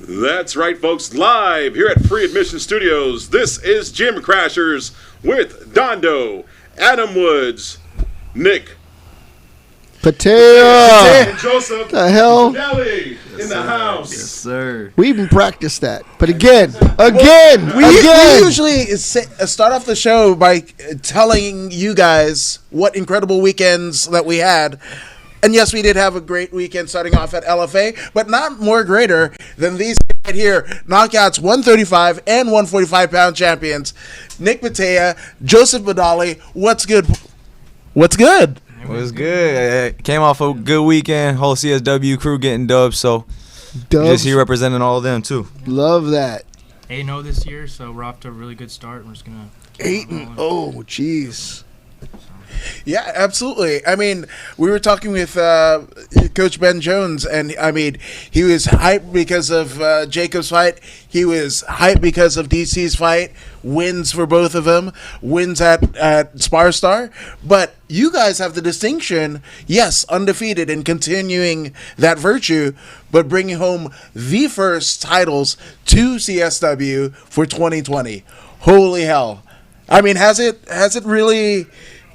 That's right, folks. Live here at Free Admission Studios, this is Gym Crashers with Dondo, Adam Woods, Nick, Patea, and Joseph. The hell? Badali in the house. Yes, sir. We even practiced that, but again. We usually start off the show by telling you guys what incredible weekends that we had. And yes, we did have a great weekend starting off at LFA, but not more greater than these right here. Knockouts 135 and 145-pound champions. Nick Patea, Joseph Badali. What's good? What's good? It was good. Came off a good weekend. Whole CSW crew getting dubs, so just here representing all of them, too. Love that. 8-0 this year, so we're off to a really good start. We're just going to 8-0, jeez. Yeah, absolutely. I mean, we were talking with Coach Ben Jones, and I mean, he was hyped because of Jacob's fight. He was hyped because of DC's fight. Wins for both of them. Wins at Sparstar. But you guys have the distinction, yes, undefeated and continuing that virtue, but bringing home the first titles to CSW for 2020. Holy hell! I mean, has it really?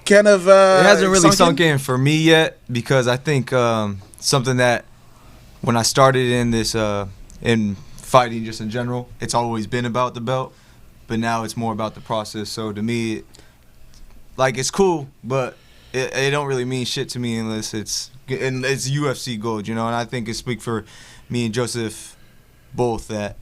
Kind of, it hasn't really sunk in for me yet, because I think something that when I started in this in fighting just in general, it's always been about the belt, but now it's more about the process. So to me, it's cool, but it don't really mean shit to me unless it's UFC gold, you know. And I think it speaks for me and Joseph both that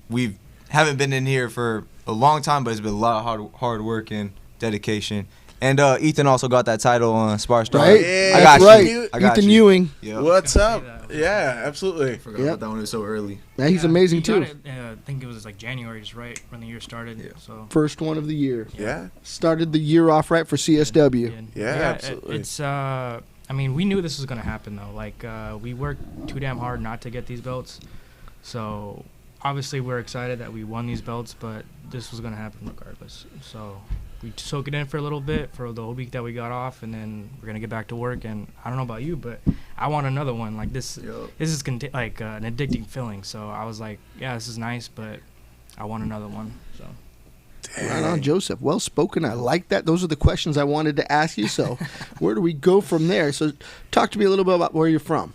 we haven't been in here for a long time, but it's been a lot of hard work and dedication. And Ethan also got that title on Sparstar. Right? Yeah, I got right. you. I got Ethan you. Ewing. Yep. What's up? Yeah, absolutely. Forgot about that one. It was so early. Yeah, he's amazing, too. I think it was January, just right when the year started. Yeah. So First one of the year. Yeah. Started the year off right for CSW. Yeah, absolutely. It's I mean, we knew this was gonna happen though. We worked too damn hard not to get these belts. So obviously we're excited that we won these belts, but this was gonna happen regardless. So we soak it in for a little bit for the whole week that we got off, and then we're gonna get back to work. And I don't know about you, but I want another one. This is an addicting feeling. So I was like, yeah, this is nice, but I want another one. So Right on, Joseph. Well spoken. I like that. Those are the questions I wanted to ask you. So where do we go from there? So talk to me a little bit about where you're from.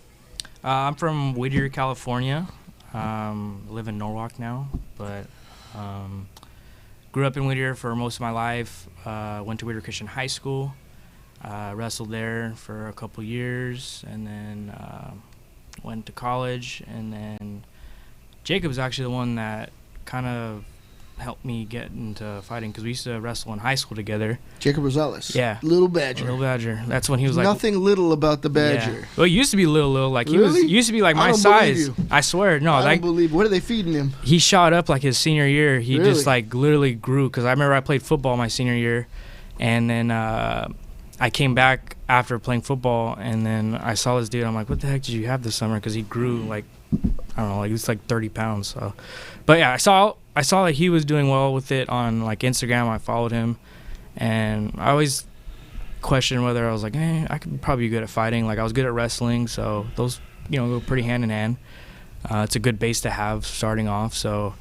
I'm from Whittier, California. Live in Norwalk now, but grew up in Whittier for most of my life. Went to Whittier Christian High School. Wrestled there for a couple years, and then went to college. And then Jacob was actually the one that kind of helped me get into fighting, because we used to wrestle in high school together. Jacob Rosales. Yeah. Little Badger. Little Badger. That's when he was like... Nothing little about the Badger. Yeah. Well, he used to be little. Like, Really? he used to be like I my don't believe size. you. I swear. No, I don't believe. What are they feeding him? he shot up like his senior year. He Really? just literally grew, because I remember I played football my senior year, and then I came back after playing football, and then I saw this dude. I'm like, what the heck did you have this summer? Because he grew I don't know, he was 30 pounds. So, but yeah, I saw that he was doing well with it on Instagram. I followed him, and I always questioned whether I was I could probably be good at fighting. I was good at wrestling, so those go pretty hand in hand. It's a good base to have starting off. So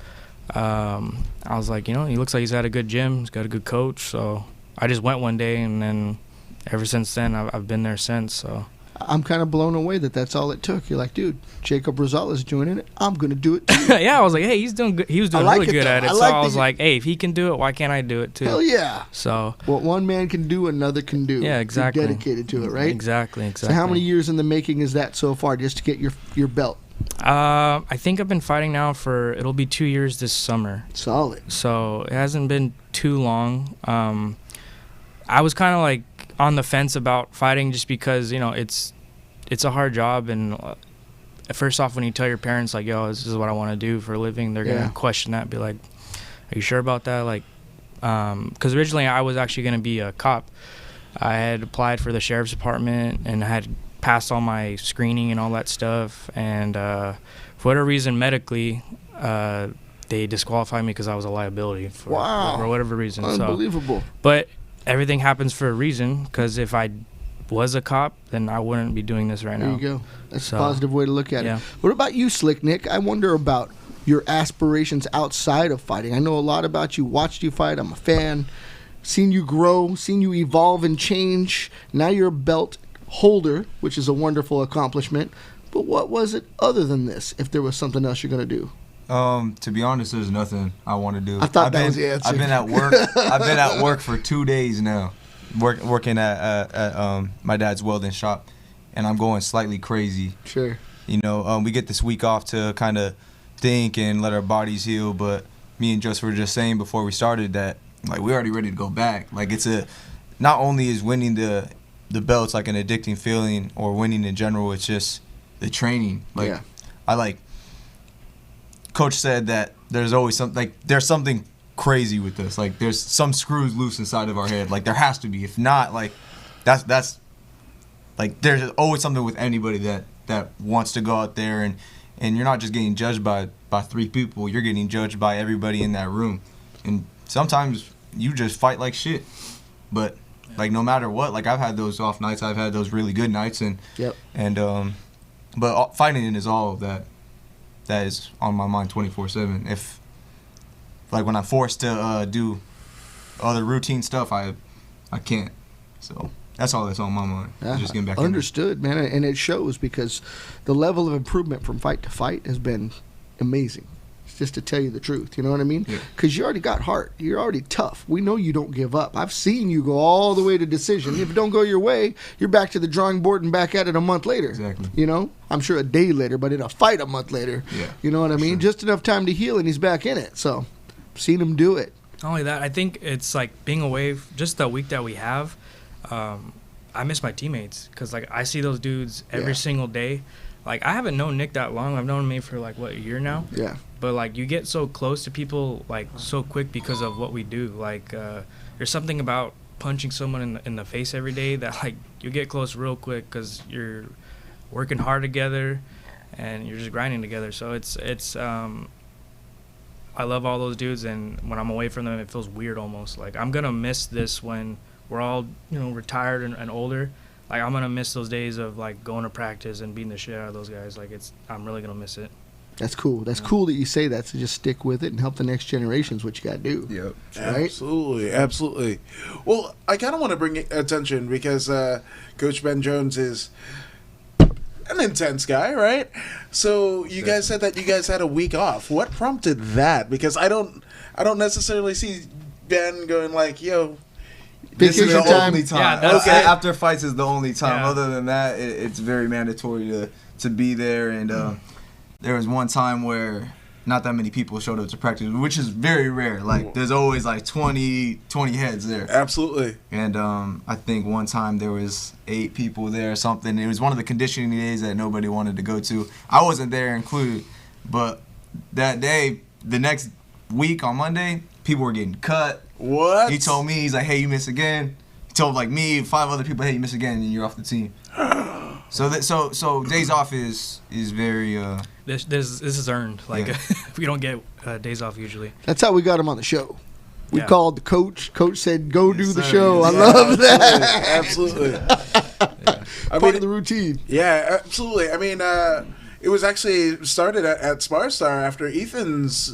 I was like, he looks like he's at a good gym. He's got a good coach. So I just went one day, and then ever since then, I've been there since. So I'm kind of blown away that that's all it took. You're like, dude, Jacob Rosales doing it. I'm going to do it too. yeah, I was like, hey, he's doing good. He was doing like really it, good though. at it. I So like I that was you- like, hey, if he can do it, why can't I do it too? Hell yeah. So What one man can do, another can do. Yeah, exactly. You're dedicated to it, right? Exactly. So how many years in the making is that so far, just to get your belt? I think I've been fighting now it'll be 2 years this summer. Solid. So it hasn't been too long. I was kind of on the fence about fighting, just because it's a hard job, and first off, when you tell your parents yo, this is what I want to do for a living, they're gonna question that, be like, are you sure about that? Because originally I was actually gonna be a cop. I had applied for the sheriff's department, and I had passed all my screening and all that stuff, and for whatever reason, medically, they disqualified me because I was a liability for whatever reason. Unbelievable. But everything happens for a reason, because if I was a cop, then I wouldn't be doing this right now. There you go. That's a positive way to look at yeah. it. What about you, Slick Nick? I wonder about your aspirations outside of fighting. I know a lot about you, watched you fight. I'm a fan. Seen you grow, seen you evolve and change. Now you're a belt holder, which is a wonderful accomplishment. But what was it other than this, if there was something else you're going to do? To be honest, there's nothing I want to do. I thought that was the answer. I've been at work. I've been at work for 2 days now, working at my dad's welding shop, and I'm going slightly crazy. Sure. You know, we get this week off to kind of think and let our bodies heal. But me and Joseph were just saying before we started that, like, we're already ready to go back. Like, not only is winning the belts like an addicting feeling, or winning in general, it's just the training. Like, yeah. Coach said that there's always there's something crazy with this. Like, there's some screws loose inside of our head. Like, there has to be. If not, like, that's like, there's always something with anybody that wants to go out there, and you're not just getting judged by 3 people. You're getting judged by everybody in that room. And sometimes you just fight like shit. But like, no matter what, like, I've had those off nights, I've had those really good nights, but fighting is all of that. That is on my mind 24/7. If, like, when I'm forced to do other routine stuff, I can't. So that's all that's on my mind. Just getting back. Understood, man, and it shows, because the level of improvement from fight to fight has been amazing. Just to tell you the truth, you know what I mean? Because you already got heart. You're already tough. We know you don't give up. I've seen you go all the way to decision. If it don't go your way, you're back to the drawing board and back at it a month later. Exactly. You know? I'm sure a day later, but in a fight a month later. Yeah. You know what I mean? Sure. Just enough time to heal, and he's back in it. So, I've seen him do it. Not only that, I think it's like being away, just the week that we have, I miss my teammates, because, like, I see those dudes every single day. Like, I haven't known Nick that long. I've known him maybe for, like, a year now? Yeah. But, like, you get so close to people, like, so quick because of what we do. Like, there's something about punching someone in the face every day that, like, you get close real quick because you're working hard together and you're just grinding together. So it's I love all those dudes, and when I'm away from them, it feels weird almost. Like, I'm going to miss this when we're all, retired and older. Like, I'm going to miss those days of, like, going to practice and beating the shit out of those guys. Like, I'm really going to miss it. That's cool. That's cool that you say that, so just stick with it and help the next generation is what you got to do. Yep. Right? Absolutely. Absolutely. Well, I kind of want to bring attention because Coach Ben Jones is an intense guy, right? So you guys said that you guys had a week off. What prompted that? Because I don't necessarily see Ben going like, yo, this is the time. only time. Yeah, okay. After fights is the only time. Yeah. Other than that, it's very mandatory to be there. And there was one time where not that many people showed up to practice, which is very rare. Like, there's always like 20 heads there. Absolutely. And I think one time there was 8 people there or something. It was one of the conditioning days that nobody wanted to go to. I wasn't there included, but that day, the next week on Monday, people were getting cut. What? He told me, he's like, hey, you miss again. He told, like, me, 5 other people, hey, you miss again, and you're off the team. So days off is very This is earned. Like, we don't get days off usually. That's how we got him on the show. We Yeah. called the coach. Coach said, go do the sir. show. I Yeah, love that. Absolutely. I Part mean, of the routine. yeah, absolutely. I mean, it was actually started at Sparstar after Ethan's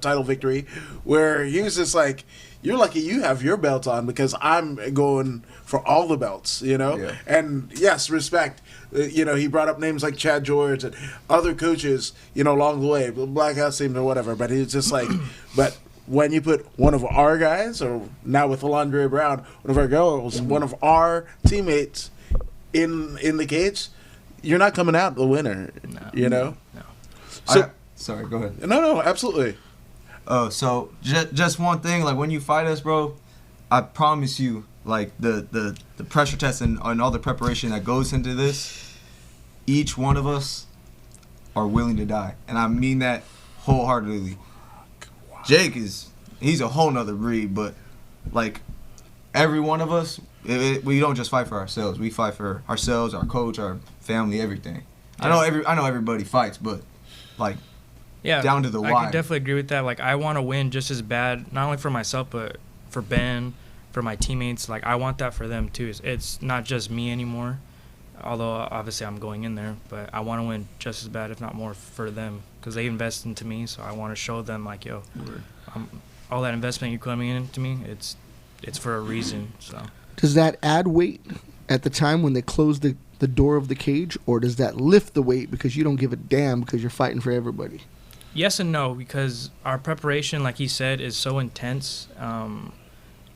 title victory, where he was just like, you're lucky you have your belt on because I'm going for all the belts, Yeah. And yes, respect. He brought up names like Chad George and other coaches, along the way, Blackout team or whatever. But he's just like, but when you put one of our guys, or now with Alondre Brown, one of our girls, one of our teammates in the cage, you're not coming out the winner, No. So, sorry, go ahead. no, absolutely. Oh, so just one thing, like, when you fight us, bro, I promise you, like, the pressure test and all the preparation that goes into this, each one of us are willing to die. And I mean that wholeheartedly. Jake he's a whole nother breed, but, like, every one of us, we don't just fight for ourselves. We fight for ourselves, our coach, our family, everything. I know everybody fights, but, like, Yeah, down to the I why. can definitely agree with that. Like, I want to win just as bad, not only for myself, but for Ben, for my teammates. Like, I want that for them too. It's not just me anymore, although obviously I'm going in there, but I want to win just as bad, if not more, for them, because they invest into me. So I want to show them, like, yo, all that investment you're coming into me, it's for a reason. So Does that add weight at the time when they close the door of the cage, or does that lift the weight because you don't give a damn because you're fighting for everybody? yes and no, because our preparation, like he said, is so intense.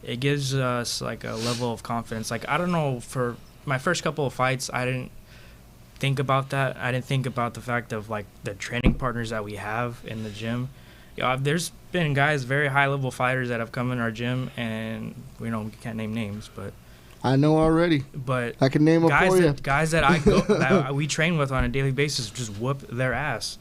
It gives us like a level of confidence. Like, I don't know, for my first couple of fights, I didn't think about that. I didn't think about the fact of like the training partners that we have in the gym. There's been guys, very high level fighters, that have come in our gym, and we can't name names, but I know already. I can name them for you. Guys that I go that we train with on a daily basis just whoop their ass.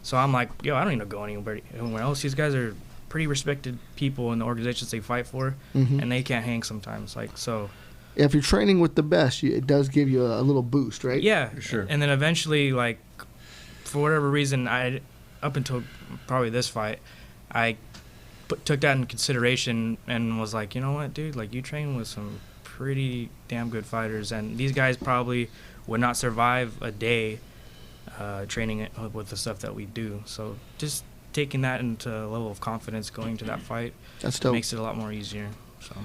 So I'm like, yo, I don't need to go anywhere else. These guys are pretty respected people in the organizations they fight for, and they can't hang sometimes. Like, so. If you're training with the best, it does give you a little boost, right? Yeah, For sure. And then eventually, like, for whatever reason, up until probably this fight, I took that in consideration and was like, you know what, dude, like, you train with some pretty damn good fighters, and these guys probably would not survive a day training it with the stuff that we do. So just taking that into a level of confidence going to that fight, That's dope. makes it a lot more easier. So.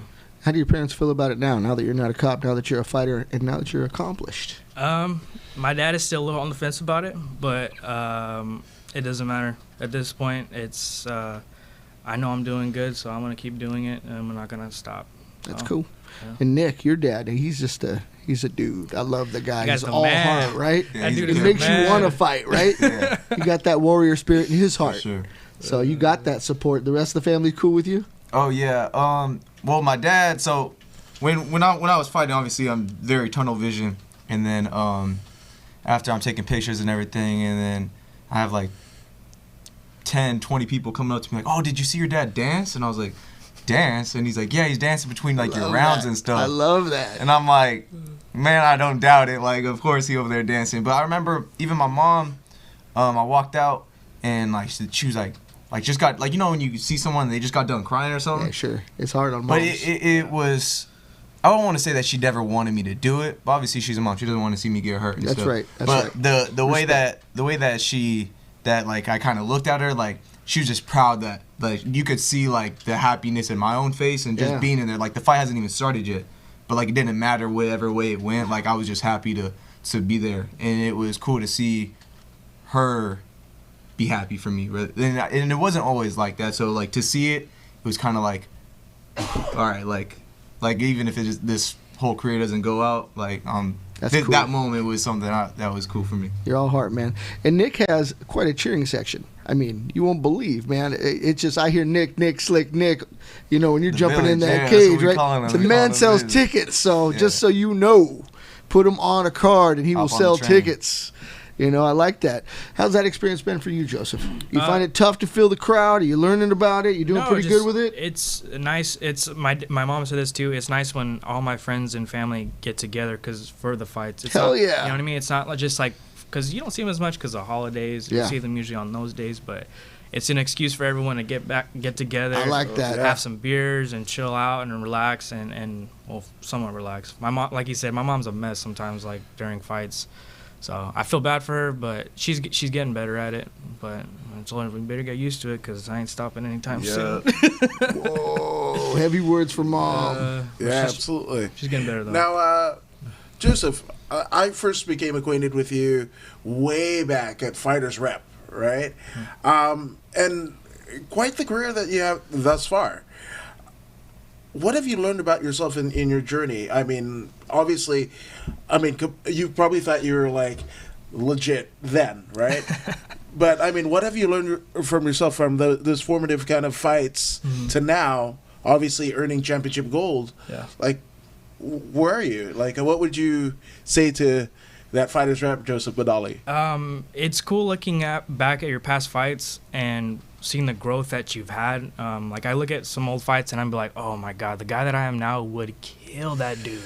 How do your parents feel about it now that you're not a cop, now that you're a fighter, and now that you're accomplished? My dad is still a little on the fence about it, but it doesn't matter. At this point, it's I know I'm doing good, so I'm going to keep doing it, and I'm not going to stop. That's So, cool. yeah. And Nick, your dad, he's a dude. I love the guy. That guy's He's the all man. heart, right? Yeah, That he's dude a is He the makes you man. want to fight, right? Yeah, You got that warrior spirit in his for heart. sure. So you got that support. The rest of the family cool with you? Oh yeah. Well, my dad. So when I was fighting, obviously I'm very tunnel vision, and then after I'm taking pictures and everything, and then I have like 10, 20 people coming up to me like, "Oh, did you see your dad dance?" And I was like, "Dance?" And he's like, "Yeah, he's dancing between like your Love rounds that. and stuff." I love that. And I'm like, man, I don't doubt it. Like, of course he over there dancing. But I remember even my mom, I walked out and like she was like just got like, you know when you see someone and they just got done crying or something. Yeah, sure. It's hard on But moms. it was. I don't want to say that she never wanted me to do it, but obviously she's a mom. She doesn't want to see me get hurt. And That's stuff. right. That's but right. the way that like I kind of looked at her, like she was just proud that like you could see like the happiness in my own face and just Yeah. being in there. Like the fight hasn't even started yet, but like it didn't matter whatever way it went. Like I was just happy to be there, and it was cool to see her be happy for me. And it wasn't always like that. So like to see it, it was kind of like, all right, like even if this whole career doesn't go out, like That's cool. that moment was something that was cool for me. You're all heart, man. And Nick has quite a cheering section. I mean, you won't believe, man. It's just I hear Nick, Slick Nick. You know, when you're The jumping in village, that yeah, that's what cage, we right? calling them. The We man calling them sells village. tickets. So Yeah. just so you know, put him on a card and he will Hop on sell the train. tickets. You know, I like that. How's that experience been for you, Joseph? You find it tough to feel the crowd? Are you learning about it? You doing pretty good with it? It's nice. It's my mom said this too. It's nice when all my friends and family get together because for the fights. It's Hell not, yeah. You know what I mean? It's not just like because you don't see them as much because of holidays. You Yeah. see them usually on those days, but it's an excuse for everyone to get together. I like that. Have some beers and chill out and relax and well, somewhat relax. My mom, like you said, my mom's a mess sometimes, like during fights. So I feel bad for her, but she's getting better at it. But I told her we better get used to it because I ain't stopping anytime soon. Whoa, heavy words from mom. Yeah, she's, absolutely. she's getting better though. Now, Joseph, I first became acquainted with you way back at Fighters Rep, right? And quite the career that you have thus far. What have you learned about yourself in your journey? I mean, obviously, you probably thought you were like legit then, right? But I mean, what have you learned from yourself from those formative kind of fights to now? Obviously, earning championship gold. Yeah. Like, where are you? Like, what would you say to that Fighters Rep, Joseph Badali? It's cool looking back at your past fights and seeing the growth that you've had. Like I look at some old fights and I'm like, oh my god, the guy that I am now would kill that dude.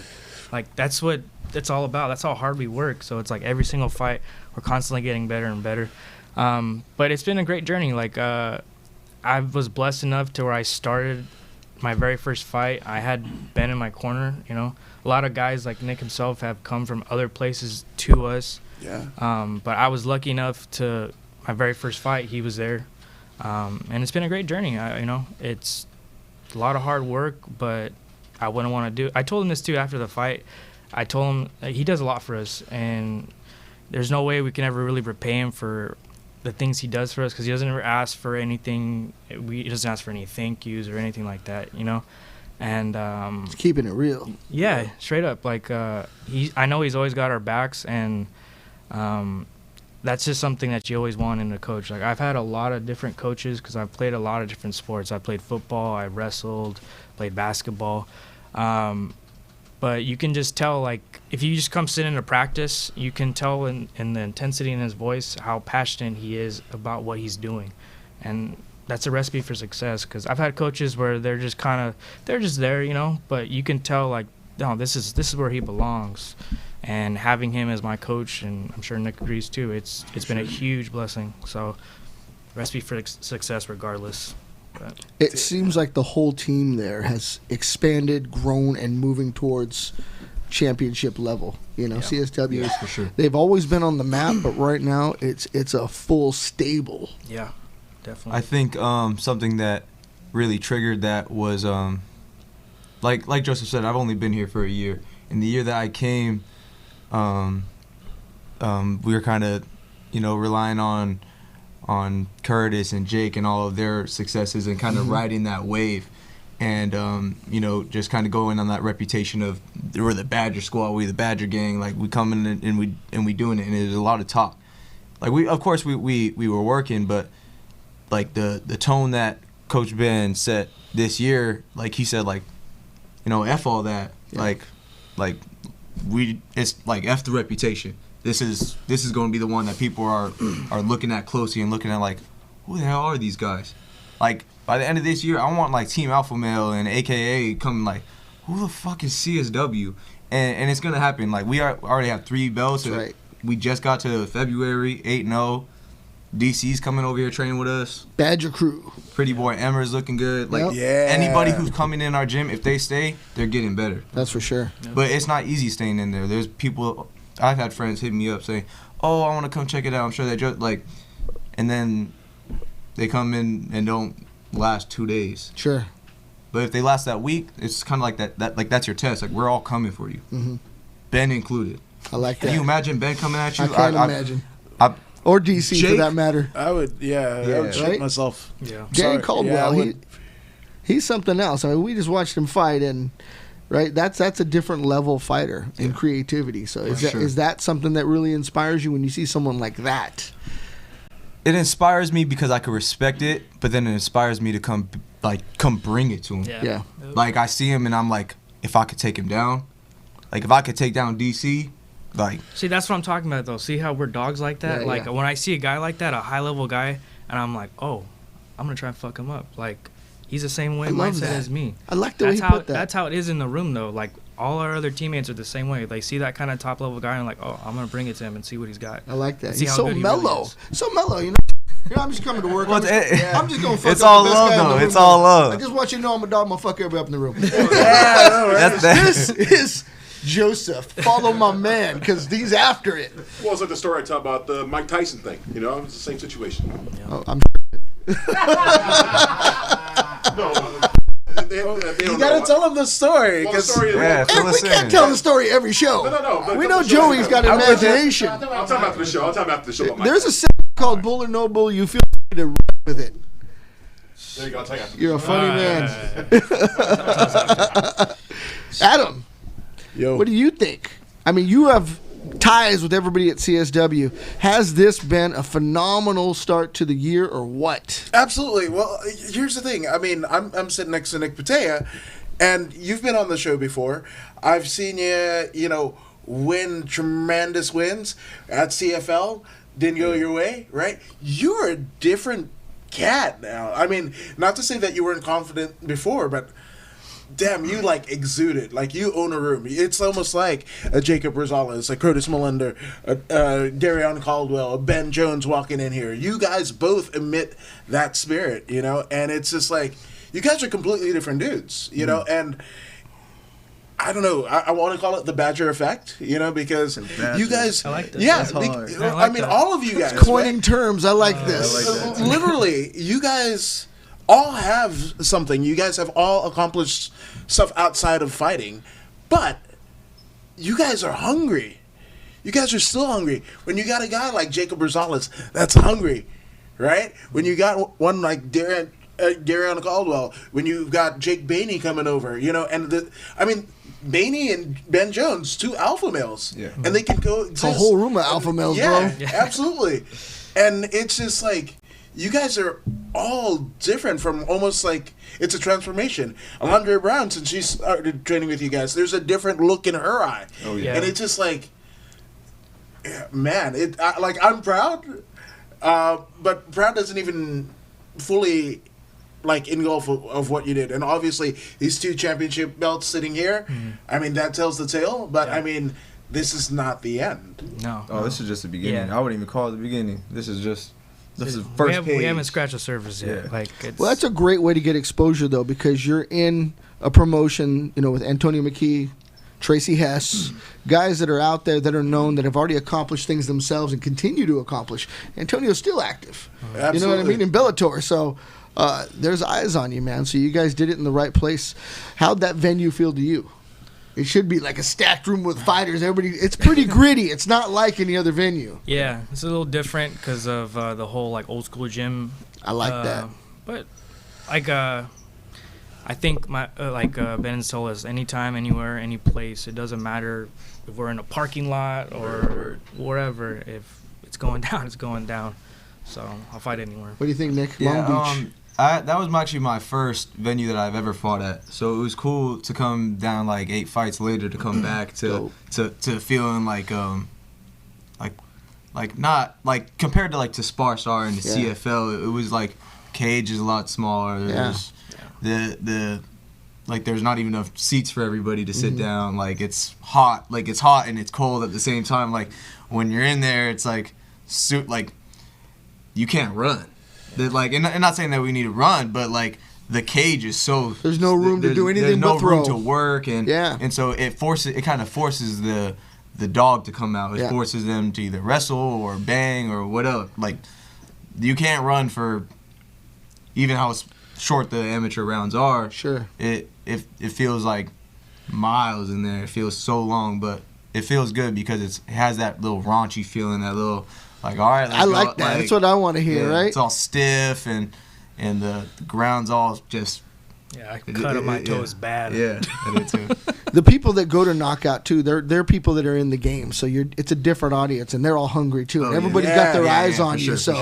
Like that's what it's all about. That's how hard we work. So it's like every single fight we're constantly getting better and better. But it's been a great journey. Like, I was blessed enough to where I started my very first fight. I had Ben in my corner, you know. A lot of guys like Nick himself have come from other places to us. Yeah. But I was lucky enough to, my very first fight, he was there. And it's been a great journey. You know, it's a lot of hard work, but I wouldn't want to do. I told him this too after the fight. I told him he does a lot for us, and there's no way we can ever really repay him for the things he does for us, because he doesn't ever ask for anything. He doesn't ask for any thank yous or anything like that, you know. And It's keeping it real. yeah, straight up. Like, I know he's always got our backs, and that's just something that you always want in a coach. Like, I've had a lot of different coaches because I've played a lot of different sports. I played football, I wrestled, played basketball. But you can just tell, like, if you just come sit in a practice, you can tell in the intensity in his voice how passionate he is about what he's doing. And that's a recipe for success, because I've had coaches where they're just there, you know, but you can tell, like, no, this is where he belongs. And having him as my coach, and I'm sure Nick agrees too, it's been a huge blessing. So, recipe for success regardless. But It seems like the whole team there has expanded, grown, and moving towards championship level. You know, CSW is for sure. They've always been on the map, but right now it's a full stable. yeah, definitely. I think something that really triggered that was like Joseph said, I've only been here for a year. In the year that I came, we were kind of, you know, relying on Curtis and Jake and all of their successes and kind of riding that wave, and you know, just kind of going on that reputation of we're the Badger Squad, we the Badger Gang, like we come in and we doing it, and there's a lot of talk. Like we were working, but like the tone that Coach Ben set this year, like he said, like, you know, F all that, like it's like F the reputation. This is going to be the one that people are looking at closely and looking at like, who the hell are these guys? Like, by the end of this year, I want like Team Alpha Male and AKA coming like, who the fuck is CSW? And it's going to happen. Like, we already have 3 belts. That's right. We just got to February, 8-0. DC's coming over here training with us. Badger crew. Pretty boy Emmer's looking good. Like, Yep. anybody who's coming in our gym, if they stay, they're getting better. That's for sure. But it's not easy staying in there. There's people, I've had friends hit me up saying, oh, I want to come check it out. I'm sure they just, like, and then they come in and don't last 2 days. Sure. But if they last that week, it's kind of like that like that's your test. Like, we're all coming for you. Mm-hmm. Ben included. I like that. Can you imagine Ben coming at you? I can't imagine. I- or DC for Jake- that matter. I would, I would shit Right? myself. yeah. Danny Sorry. Caldwell, Yeah, I would- he's something else. I mean, we just watched him fight, and right, that's a different level fighter in creativity. So is that something that really inspires you when you see someone like that? It inspires me because I could respect it, but then it inspires me to come bring it to him. Yeah. Like, I see him and I'm like, if I could take him down, like if I could take down DC, like, See, that's what I'm talking about, though. See how we're dogs like that? Yeah, like, yeah. when I see a guy like that, a high-level guy, and I'm like, oh, I'm going to try and fuck him up. Like, he's the same way I love mindset that. as me. I like the way he put that. That's how it is in the room, though. Like, all our other teammates are the same way. They see that kind of top-level guy, and like, oh, I'm going to bring it to him and see what he's got. I like that. See He's how so good he really mellow. is. So mellow, you know. You know, I'm just coming to work. Well, I'm just going to fuck it's up all the best love, guy in the though. room. It's all love. I just want you to know I'm a dog. I'm going to fuck everybody up in the room. that's that. This is Joseph. Follow my man, because he's after it. Well, it's like the story I tell about the Mike Tyson thing. You know, it's the same situation. Oh, I'm No, they You don't gotta know. tell them the story. Well, the 'cause- story is, Yeah, And fill we us can't in. tell the story every show. No, but We a know couple shows Joey's ago. got imagination. I'll tell him after the show. I'll tell him after the show. About Mike There's a Tyson. segment called Bull or No Bull. You feel free to run with it. There you go. I'll tell you after. You're a funny man. Adam, Yo. what do you think? I mean, you have ties with everybody at CSW. Has this been a phenomenal start to the year, or what? Absolutely. Well, here's the thing. I mean, I'm sitting next to Nick Patea, and you've been on the show before. I've seen you, win tremendous wins at CFL. Didn't go your way, right? You're a different cat now. I mean, not to say that you weren't confident before, but damn, you like exude it. Like you own a room. It's almost like a Jacob Rosales, a Curtis Melinder, a Darion Caldwell, a Ben Jones walking in here. You guys both emit that spirit, you know, and it's just like you guys are completely different dudes, you know, and I don't know. I want to call it the Badger effect, you know, because you guys. I like that. Yeah, That's hard. I mean, all of you guys. Coining right? terms. I like this. I like that. Literally, you guys all have something. You guys have all accomplished stuff outside of fighting, but you guys are hungry. You guys are still hungry. When you got a guy like Jacob Rosales that's hungry, right? When you got one like Darion Caldwell, when you've got Jake Bainey coming over, you know, and Bainey and Ben Jones, 2 alpha males, and they can coexist. A whole room of alpha males, bro. Yeah, absolutely. And it's just like you guys are all different from almost like it's a transformation. Alondra Brown, since she started training with you guys, there's a different look in her eye. Oh yeah. And it's just like, man, I'm proud, but proud doesn't even fully like engulf of what you did. And obviously these 2 championship belts sitting here, I mean, that tells the tale, but I mean, this is not the end. No. Oh, this is just the beginning. Yeah. I wouldn't even call it the beginning. This is first page. We haven't scratched the surface yet. Yeah. Like, it's, Well, that's a great way to get exposure, though, because you're in a promotion, you know, with Antonio McKee, Tracy Hess, guys that are out there that are known that have already accomplished things themselves and continue to accomplish. Antonio's still active. Absolutely. You know what I mean? In Bellator. So there's eyes on you, man. So you guys did it in the right place. How'd that venue feel to you? It should be like a stacked room with fighters. Everybody, it's pretty gritty. It's not like any other venue. yeah, it's a little different because of the whole like old school gym. I like that. But like I think my Ben Solis, anytime, anywhere, any place, it doesn't matter if we're in a parking lot or wherever. If it's going down, it's going down. So I'll fight anywhere. What do you think, Nick? Yeah, Long Beach. that was actually my first venue that I've ever fought at. So it was cool to come down like 8 fights later to come back to feeling like not like compared to like to Sparstar and the CFL. It was like cage is a lot smaller. There's the like there's not even enough seats for everybody to sit down. Like it's hot and it's cold at the same time. Like when you're in there, it's like you can't run. Like, and not saying that we need to run, but like the cage is so There's no room to do anything there's but no room throw. to work, and so it kind of forces the dog to come out. It forces them to either wrestle or bang or whatever. Like you can't run for even how short the amateur rounds are. Sure. It feels like miles in there. It feels so long, but it feels good because it has that little raunchy feeling, that little. Like, all right, let's I go. like that. That's what I want to hear, right? It's all stiff and the ground's all just. Yeah, I cut on my toes bad. Yeah, I did too. The people that go to knockout too, they're people that are in the game, so it's a different audience, and they're all hungry too. And everybody's got their eyes on you, so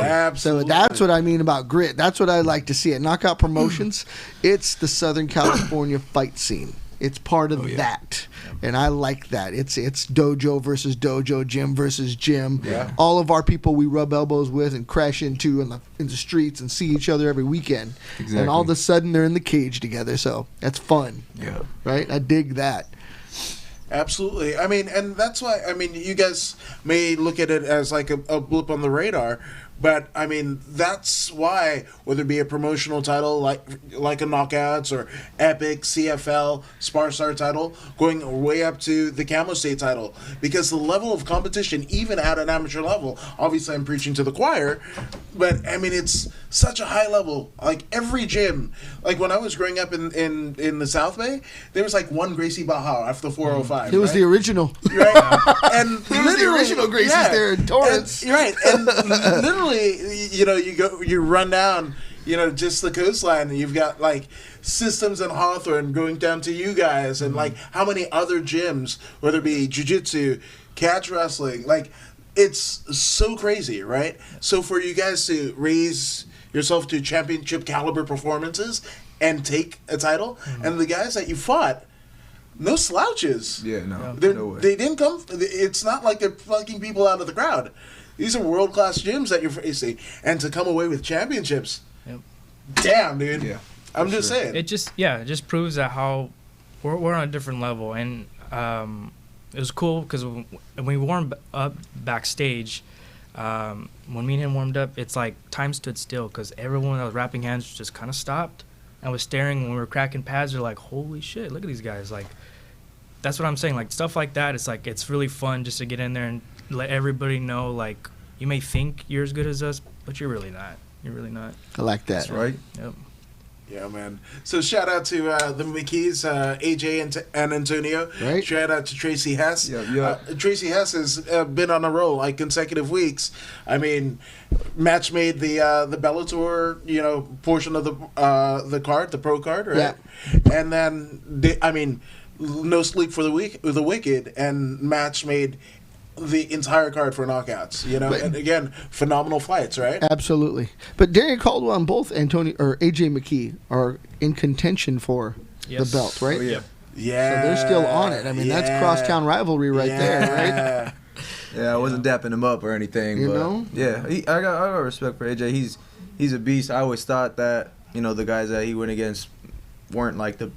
that's what I mean about grit. That's what I like to see at Knockout Promotions. It's the Southern California fight scene. It's part of that, and I like that. It's dojo versus dojo, gym versus gym. Yeah. All of our people we rub elbows with and crash into in the streets and see each other every weekend. Exactly. And all of a sudden they're in the cage together, so that's fun. Yeah. Right? I dig that. Absolutely. I mean, and that's why, I mean, you guys may look at it as like a blip on the radar, but I mean, that's why, whether it be a promotional title like a Knockouts or Epic, CFL, Sparstar title, going way up to the Camo State title, because the level of competition, even at an amateur level, obviously I'm preaching to the choir, but I mean, it's such a high level. Like every gym, like when I was growing up in the South Bay, there was like one Gracie Baja after the 405. It was the original. Right? And It was the original Gracie's there in Torrance. And, right. And literally, you know, you run down, you know, just the coastline, and you've got like Systems and Hawthorne going down to you guys, and like how many other gyms, whether it be jiu-jitsu, catch wrestling, like it's so crazy, right? So for you guys to raise yourself to championship caliber performances and take a title, and the guys that you fought, no slouches. Yeah, no. No way. They didn't come. It's not like they're plucking people out of the crowd. These are world class gyms that you're facing, and to come away with championships. Yep. Damn, dude. Yeah. I'm just saying. It just proves that how we're on a different level, and it was cool because when we warmed up backstage, when me and him warmed up, it's like time stood still because everyone that was wrapping hands just kind of stopped and was staring. When we were cracking pads, they're like, "Holy shit, look at these guys!" Like, that's what I'm saying. Like, stuff like that, it's like it's really fun just to get in there and let everybody know, like, you may think you're as good as us, but you're really not. You're really not. I like that. That's right. Yep. Yeah, man. So shout out to the McKees, AJ and Antonio. Right. Shout out to Tracy Hess. Yeah. Tracy Hess has been on a roll like consecutive weeks. I mean, match made the Bellator, portion of the card, the pro card, right? Yeah. And then no sleep for the wicked, and match made the entire card for knockouts, But- and again, phenomenal fights, right? Absolutely. But Darian Caldwell and both Antonio or AJ McKee are in contention for Yes. the belt, right? Oh, yeah. Yeah. So they're still on it. I mean, that's crosstown rivalry right there, right? Yeah, I wasn't dapping him up or anything. You but know? Yeah, I got respect for AJ. He's a beast. I always thought that the guys that he went against weren't like the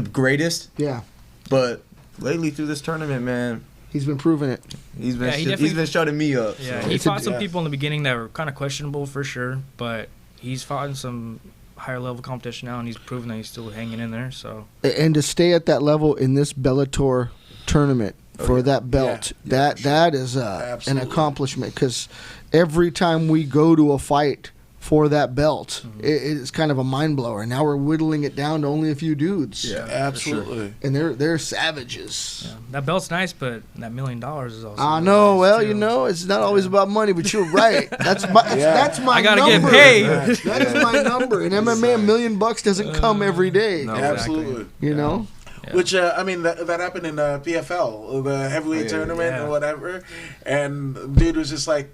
greatest, Yeah. but lately through this tournament, man, He's been proving it. he's been Yeah, he he's definitely- been shutting me up. Yeah, so. he It's a- fought some yeah. people in the beginning that were kind of questionable for sure, but he's fought in some higher level competition now, and he's proven that he's still hanging in there. So And to stay at that level in this Bellator tournament for that belt, that is an Absolutely. accomplishment because every time we go to a fight for that belt, it's kind of a mind blower. Now we're whittling it down to only a few dudes. Yeah, Absolutely. And they're savages. yeah, that belt's nice, but that $1 million is also. I really know. nice, Well, too. it's not always about money, but you're right. That's my that's my I gotta number. get paid. That is my number. In MMA, $1 million doesn't come every day. No. Absolutely. You know. Yeah. Which that happened in PFL, the heavyweight tournament Yeah. or whatever, and dude was just like,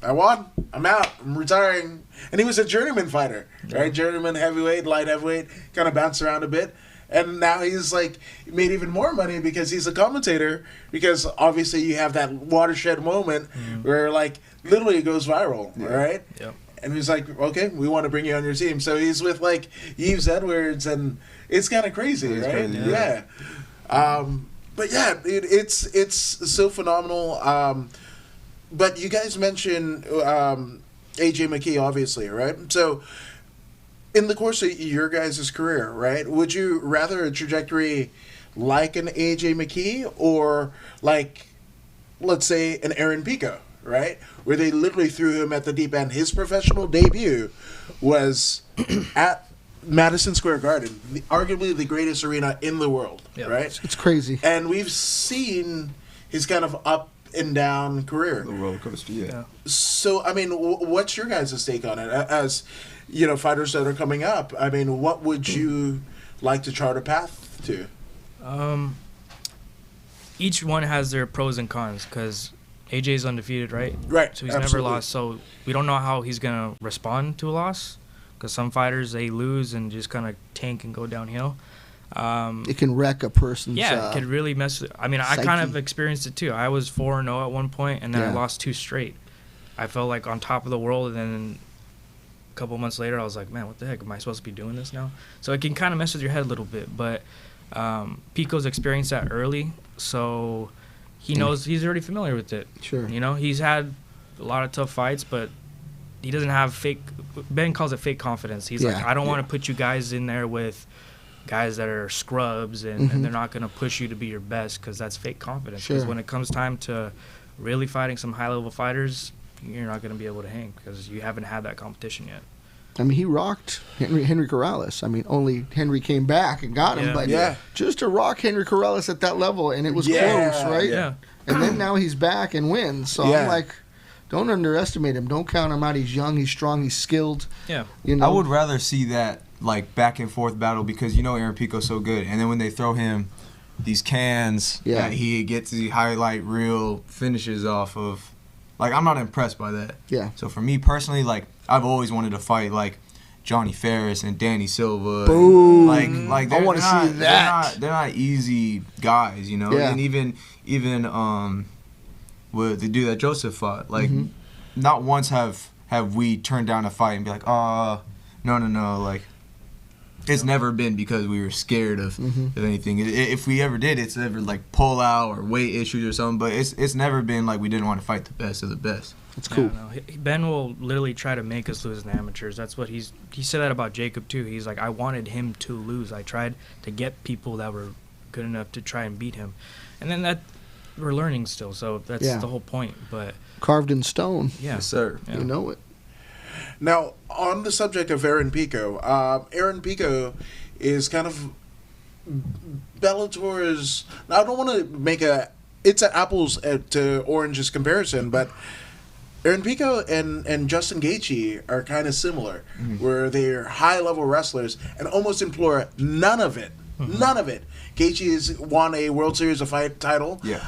"I won. I'm out. I'm retiring." And he was a journeyman fighter, right? Journeyman, heavyweight, light heavyweight, kind of bounced around a bit. And now he's like made even more money because he's a commentator. Because obviously you have that watershed moment where like literally it goes viral, right? Yep. And he's like, "Okay, we want to bring you on your team." So he's with like Yves Edwards, and it's kind of crazy, It's right? crazy, Yeah. But yeah, it's so phenomenal. But you guys mentioned AJ McKee, obviously, right? So in the course of your guys' career, right, would you rather a trajectory like an AJ McKee or like, let's say, an Aaron Pico, right? Where they literally threw him at the deep end. His professional debut was at Madison Square Garden, arguably the greatest arena in the world, Yeah. right? It's crazy. And we've seen his kind of up and down career. The roller coaster, yeah. Yeah. So, I mean, what's your guys' take on it? As, fighters that are coming up, I mean, what would you like to chart a path to? Each one has their pros and cons because AJ's undefeated, right? Right. So he's absolutely. never lost. So we don't know how he's gonna respond to a loss because some fighters they lose and just kind of tank and go downhill. It can wreck a person's. Yeah, it could really mess with. I mean, I kind of psyche. experienced it too. I was 4-0 at one point, and then Yeah. I lost 2 straight. I felt like on top of the world, and then a couple months later, I was like, man, what the heck? Am I supposed to be doing this now? So it can kind of mess with your head a little bit. But Pico's experienced that early, so he knows he's already familiar with it. Sure. He's had a lot of tough fights, but he doesn't have fake. Ben calls it fake confidence. He's like, Yeah. I don't want to put you guys in there with guys that are scrubs and they're not going to push you to be your best because that's fake confidence. Because Sure. when it comes time to really fighting some high-level fighters, you're not going to be able to hang because you haven't had that competition yet. I mean, he rocked Henry Corrales. I mean, only Henry came back and got him, Yeah. but Yeah. just to rock Henry Corrales at that level, and it was Yeah. close, right? Yeah. And then now he's back and wins. So Yeah. I'm like, don't underestimate him. Don't count him out. He's young. He's strong. He's skilled. Yeah. I would rather see that like back and forth battle because Aaron Pico's so good, and then when they throw him these cans Yeah. that he gets the highlight reel finishes off of, like I'm not impressed by that. Yeah. So for me personally, like I've always wanted to fight like Johnny Ferris and Danny Silva. Boom. Like I they're wanna not- see that. They're not easy guys, Yeah. And even with the dude that Joseph fought, like Mm-hmm. not once have we turned down a fight and be like, no, like. It's never been because we were scared of anything. If we ever did, it's ever like pull out or weight issues or something. But it's never been like we didn't want to fight the best of the best. That's cool. No. Ben will literally try to make us lose in the amateurs. That's what he said that about Jacob too. He's like, I wanted him to lose. I tried to get people that were good enough to try and beat him, and then that we're learning still. So that's the whole point. But Carved in stone. yeah, Yes, sir. Yeah. You know it. Now, on the subject of Aaron Pico is kind of Bellator's. Now, I don't want to make it's an apples to oranges comparison, but Aaron Pico and Justin Gaethje are kind of similar, where they're high-level wrestlers and almost implore none of it. None of it. Gaethje has won a World Series of Fight title. Yeah.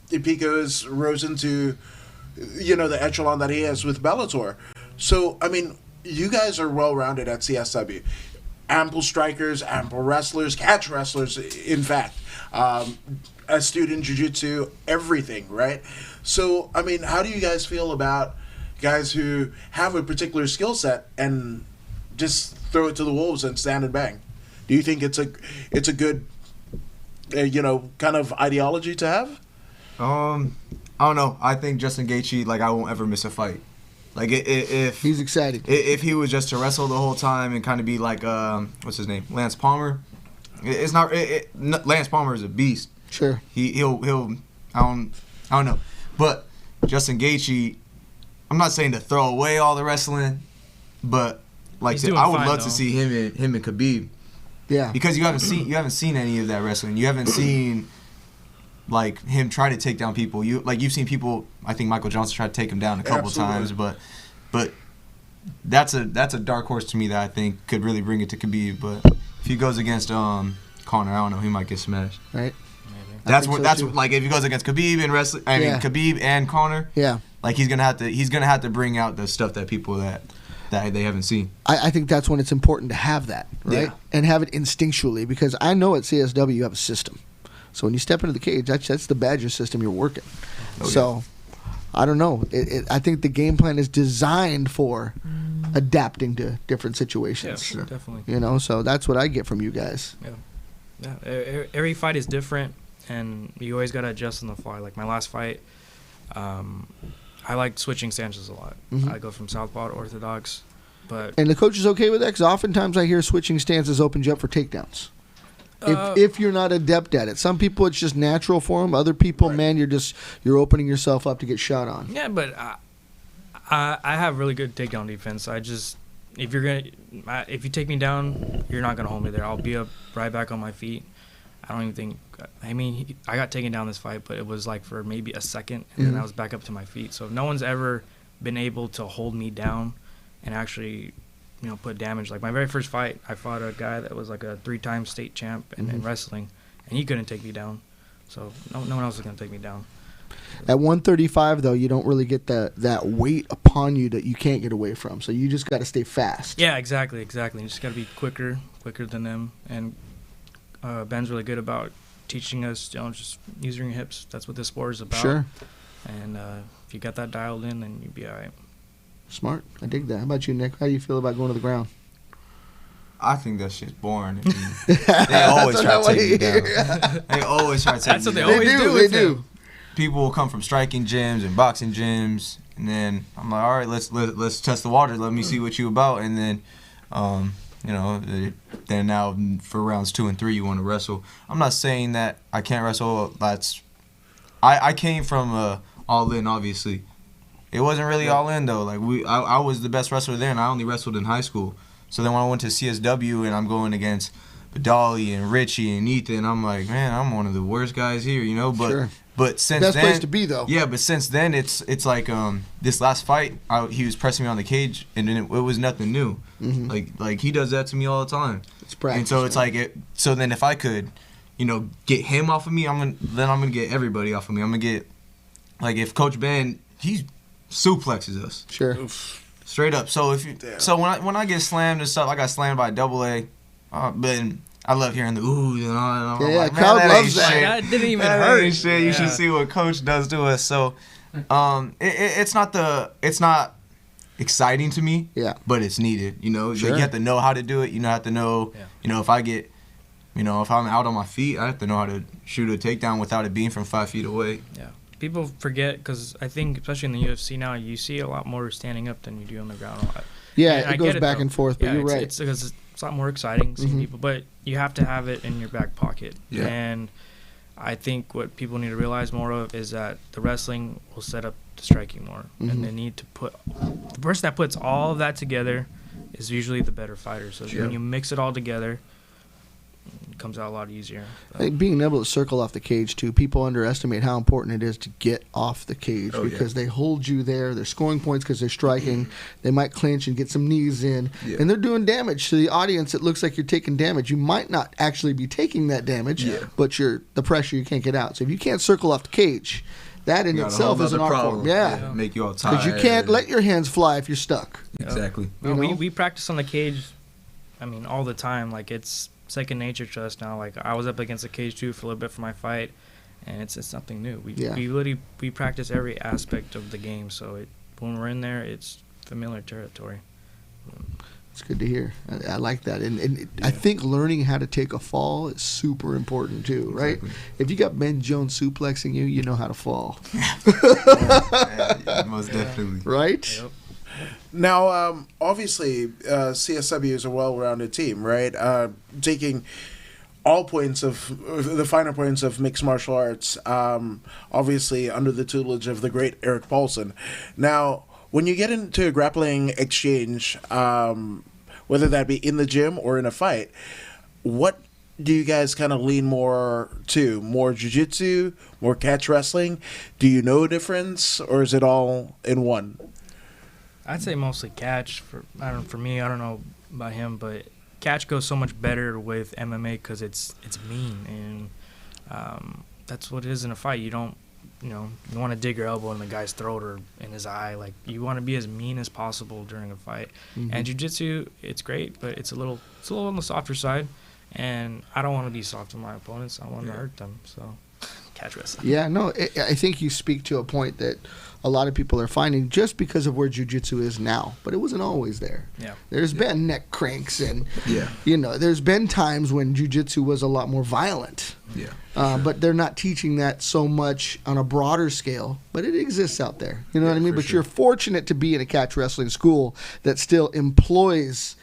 Pico has risen to, the echelon that he has with Bellator. So, I mean, you guys are well-rounded at CSW. Ample strikers, ample wrestlers, catch wrestlers, in fact. Astute in jiu-jitsu, everything, right? So, I mean, how do you guys feel about guys who have a particular skill set and just throw it to the wolves and stand and bang? Do you think it's a good, kind of ideology to have? I don't know. I think Justin Gaethje, I won't ever miss a fight. If He's excited. If he was just to wrestle the whole time and kind of be like, what's his name, Lance Palmer. It's not. Lance Palmer is a beast. Sure. He'll. I don't know. But Justin Gaethje, I'm not saying to throw away all the wrestling, but I would love to see him and Khabib. Yeah. Because you haven't seen any of that wrestling. You haven't seen him try to take down people. You've seen people. I think Michael Johnson tried to take him down a couple times, but that's a dark horse to me that I think could really bring it to Khabib. But if he goes against Conor, I don't know, he might get smashed. Right. Maybe. If he goes against Khabib and wrestling, Khabib and Conor. Yeah. He's gonna have to bring out the stuff that people that they haven't seen. I think that's when it's important to have that, right? Yeah. And have it instinctually, because I know at CSW you have a system. So when you step into the cage, that's the Badger system you're working. So I don't know. I think the game plan is designed for adapting to different situations. Yeah, definitely. So that's what I get from you guys. Yeah. Every fight is different, and you always got to adjust on the fly. Like my last fight, I like switching stances a lot. I go from southpaw to orthodox, but And the coach is okay with that, because oftentimes I hear switching stances opens you up for takedowns. If you're not adept at it, some people it's just natural for them. Other people, man, you're opening yourself up to get shot on. yeah, but I have really good takedown defense. If you take me down, you're not gonna hold me there. I'll be up right back on my feet. I don't even think. I mean, I got taken down this fight, but it was for maybe a second, and then I was back up to my feet. So no one's ever been able to hold me down and actually, put damage. Like my very first fight, I fought a guy that was a 3-time state champ in wrestling, and he couldn't take me down. So no one else is gonna take me down. At 135, though, you don't really get that weight upon you that you can't get away from. So you just got to stay fast. Yeah, exactly. You just got to be quicker than them. And Ben's really good about teaching us, just using your hips. That's what this sport is about. Sure. And if you got that dialed in, then you'll be all right. Smart. I dig that. How about you, Nick? How do you feel about going to the ground? I think that shit's boring. They always try to take me down. They always try to take me down. That's what they always do. They do. People will come from striking gyms and boxing gyms, and then I'm like, all right, let's test the water. Let me see what you about, and then, then now for rounds 2 and 3 you want to wrestle. I'm not saying that I can't wrestle. I came from all in, obviously. It wasn't really all in though. I was the best wrestler there, and I only wrestled in high school. So then when I went to CSW and I'm going against Badali and Richie and Ethan, I'm like, man, I'm one of the worst guys here, But Sure. But since Best then, place to be, though. Yeah, but since then, it's like this last fight, he was pressing me on the cage, and then it was nothing new. Like he does that to me all the time. It's practice. And so it's so then if I could, get him off of me, I'm gonna get everybody off of me. I'm gonna get if Coach Ben, he suplexes us. Sure. Straight up. So when I get slammed and stuff, I got slammed by AA, but I love hearing the ooh and all. And Yeah, crowd loves that. That didn't even hurt. Shit. You should see what Coach does to us. So, it's not exciting to me. Yeah. But it's needed. You know, Sure. like you have to know how to do it. You know, have to know. Yeah. You know, if I get, you know, if I'm out on my feet, I have to know how to shoot a takedown without it being from 5 feet away. Yeah. People forget because I think, especially in the UFC now, you see a lot more standing up than you do on the ground a lot. Yeah, And I it goes get it, back though. and forth, but Yeah, you're right. It's because it's a lot more exciting seeing Mhm. people, but you have to have it in your back pocket. Yeah. And I think what people need to realize more of is that the wrestling will set up the striking more, Mhm. and they need to put the person that puts all of that together is usually the better fighter. So Yeah. when you mix it all together, it comes out a lot easier. I think being able to circle off the cage too, people underestimate how important it is to get off the cage Oh, yeah. because they hold you there. They're scoring points because they're striking. They might clinch and get some knees in, Yeah. and they're doing damage to the audience. It looks like you're taking damage. You might not actually be taking that damage, but the pressure you can't get out. So if you can't circle off the cage, that in You got a itself whole is an other art form. problem. Yeah, Make you all tired. because you can't let your hands fly if you're stuck. Exactly. No, You know? we practice on the cage, I mean, all the time. Like, it's second nature to us now. Like, I was up against the cage, too, for a little bit for my fight, and it's something new. We practice every aspect of the game, so when we're in there, it's familiar territory. It's good to hear. I like that, and I think learning how to take a fall is super important too, right? Exactly. If you got Ben Jones suplexing you, you know how to fall, Yeah, most definitely. right? Yep. Now, obviously, CSW is a well-rounded team, right? Taking all points of the finer points of mixed martial arts, obviously under the tutelage of the great Eric Paulson. Now, when you get into a grappling exchange, whether that be in the gym or in a fight, what do you guys kind of lean more to? More jiu-jitsu, more catch wrestling? Do you know a difference, or is it all in one? I'd say mostly catch. For me, I don't know about him, but catch goes so much better with MMA because it's mean, and that's what it is in a fight. You don't, you want to dig your elbow in the guy's throat or in his eye. Like, you want to be as mean as possible during a fight. Mhm. And jiu-jitsu, it's great, but it's a little on the softer side. And I don't want to be soft with my opponents. I want to hurt them. So, catch wrestling. Yeah, no, I think you speak to a point that a lot of people are finding just because of where jiu-jitsu is now, but it wasn't always there. Yeah. There's been neck cranks, and Yeah. there's been times when jiu-jitsu was a lot more violent. Yeah. But they're not teaching that so much on a broader scale, but it exists out there. You know what I mean? for But sure. you're fortunate to be in a catch wrestling school that still employs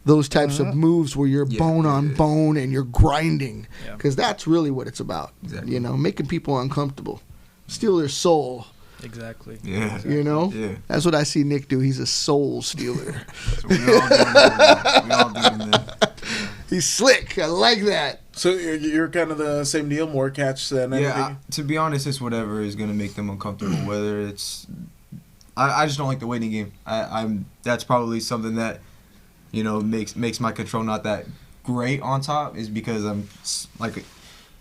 those types of moves where you're Yeah, bone on yeah. bone and you're grinding, Yeah. because that's really what it's about. Exactly. Making people uncomfortable, steal their soul. Exactly. Yeah. Yeah. That's what I see Nick do. He's a soul stealer. So we all doing that. We all doing that. He's slick. I like that. So you're kind of the same deal, more catch than anything? Yeah, to be honest, it's whatever is gonna make them uncomfortable. Whether it's, I just don't like the waiting game. That's probably something that, makes my control not that great on top, is because I'm like,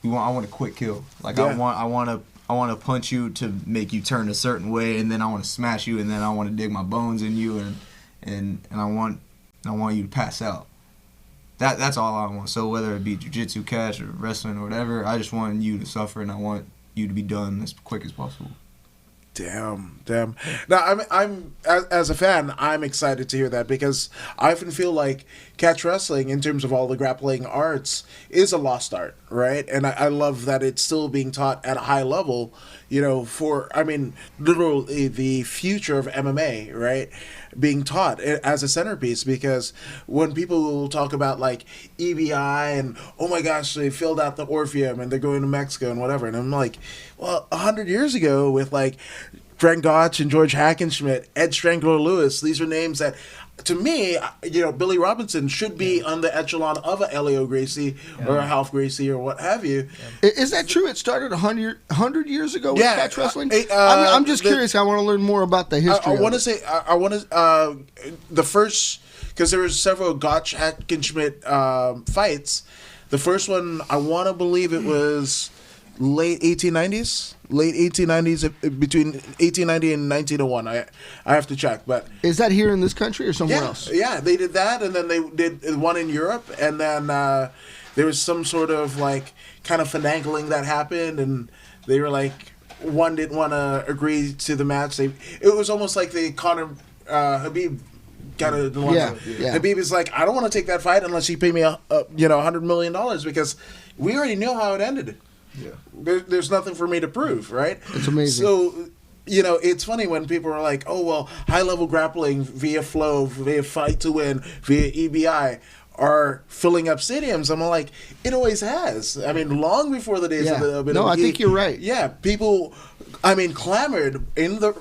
I want a quick kill. Like Yeah. I want to punch you to make you turn a certain way, and then I want to smash you, and then I want to dig my bones in you, and I want you to pass out. That's all I want. So whether it be jiu-jitsu, catch, or wrestling, or whatever, I just want you to suffer, and I want you to be done as quick as possible. Damn. Now, I'm as a fan, I'm excited to hear that, because I often feel like catch wrestling, in terms of all the grappling arts, is a lost art, right? And I love that it's still being taught at a high level, literally the future of MMA, right? Being taught as a centerpiece, because when people talk about like EBI and, oh my gosh, they filled out the Orpheum and they're going to Mexico and whatever, and I'm like, well, 100 years ago with like Frank Gotch and George Hackenschmidt, Ed Strangler Lewis, these are names that, to me, Billy Robinson should be on the echelon of a Elio Gracie or a Ralph Gracie or what have you. Is that true? It started 100 years ago with Yeah, catch wrestling? I'm I'm just curious. I want to learn more about the history. I want to say, the first, because there was several Gotch Hackenschmidt fights. The first one, I want to believe it was late 1890s, between 1890 and 1901. I have to check, but Is that here in this country or somewhere else? yeah, they did that, and then they did one in Europe, and then there was some sort of like kind of finagling that happened, and they were like, one didn't want to agree to the match. It was almost like the Conor Habib kind of Yeah. Habib is like, I don't want to take that fight unless you pay me $100 million because we already know how it ended. Yeah. There's nothing for me to prove, right? It's amazing. So, it's funny when people are like, oh, well, high-level grappling via flow, via fight to win, via EBI are filling up stadiums. I'm like, it always has. I mean, long before the days of the... No, I think you're right. Yeah, people, clamored in the,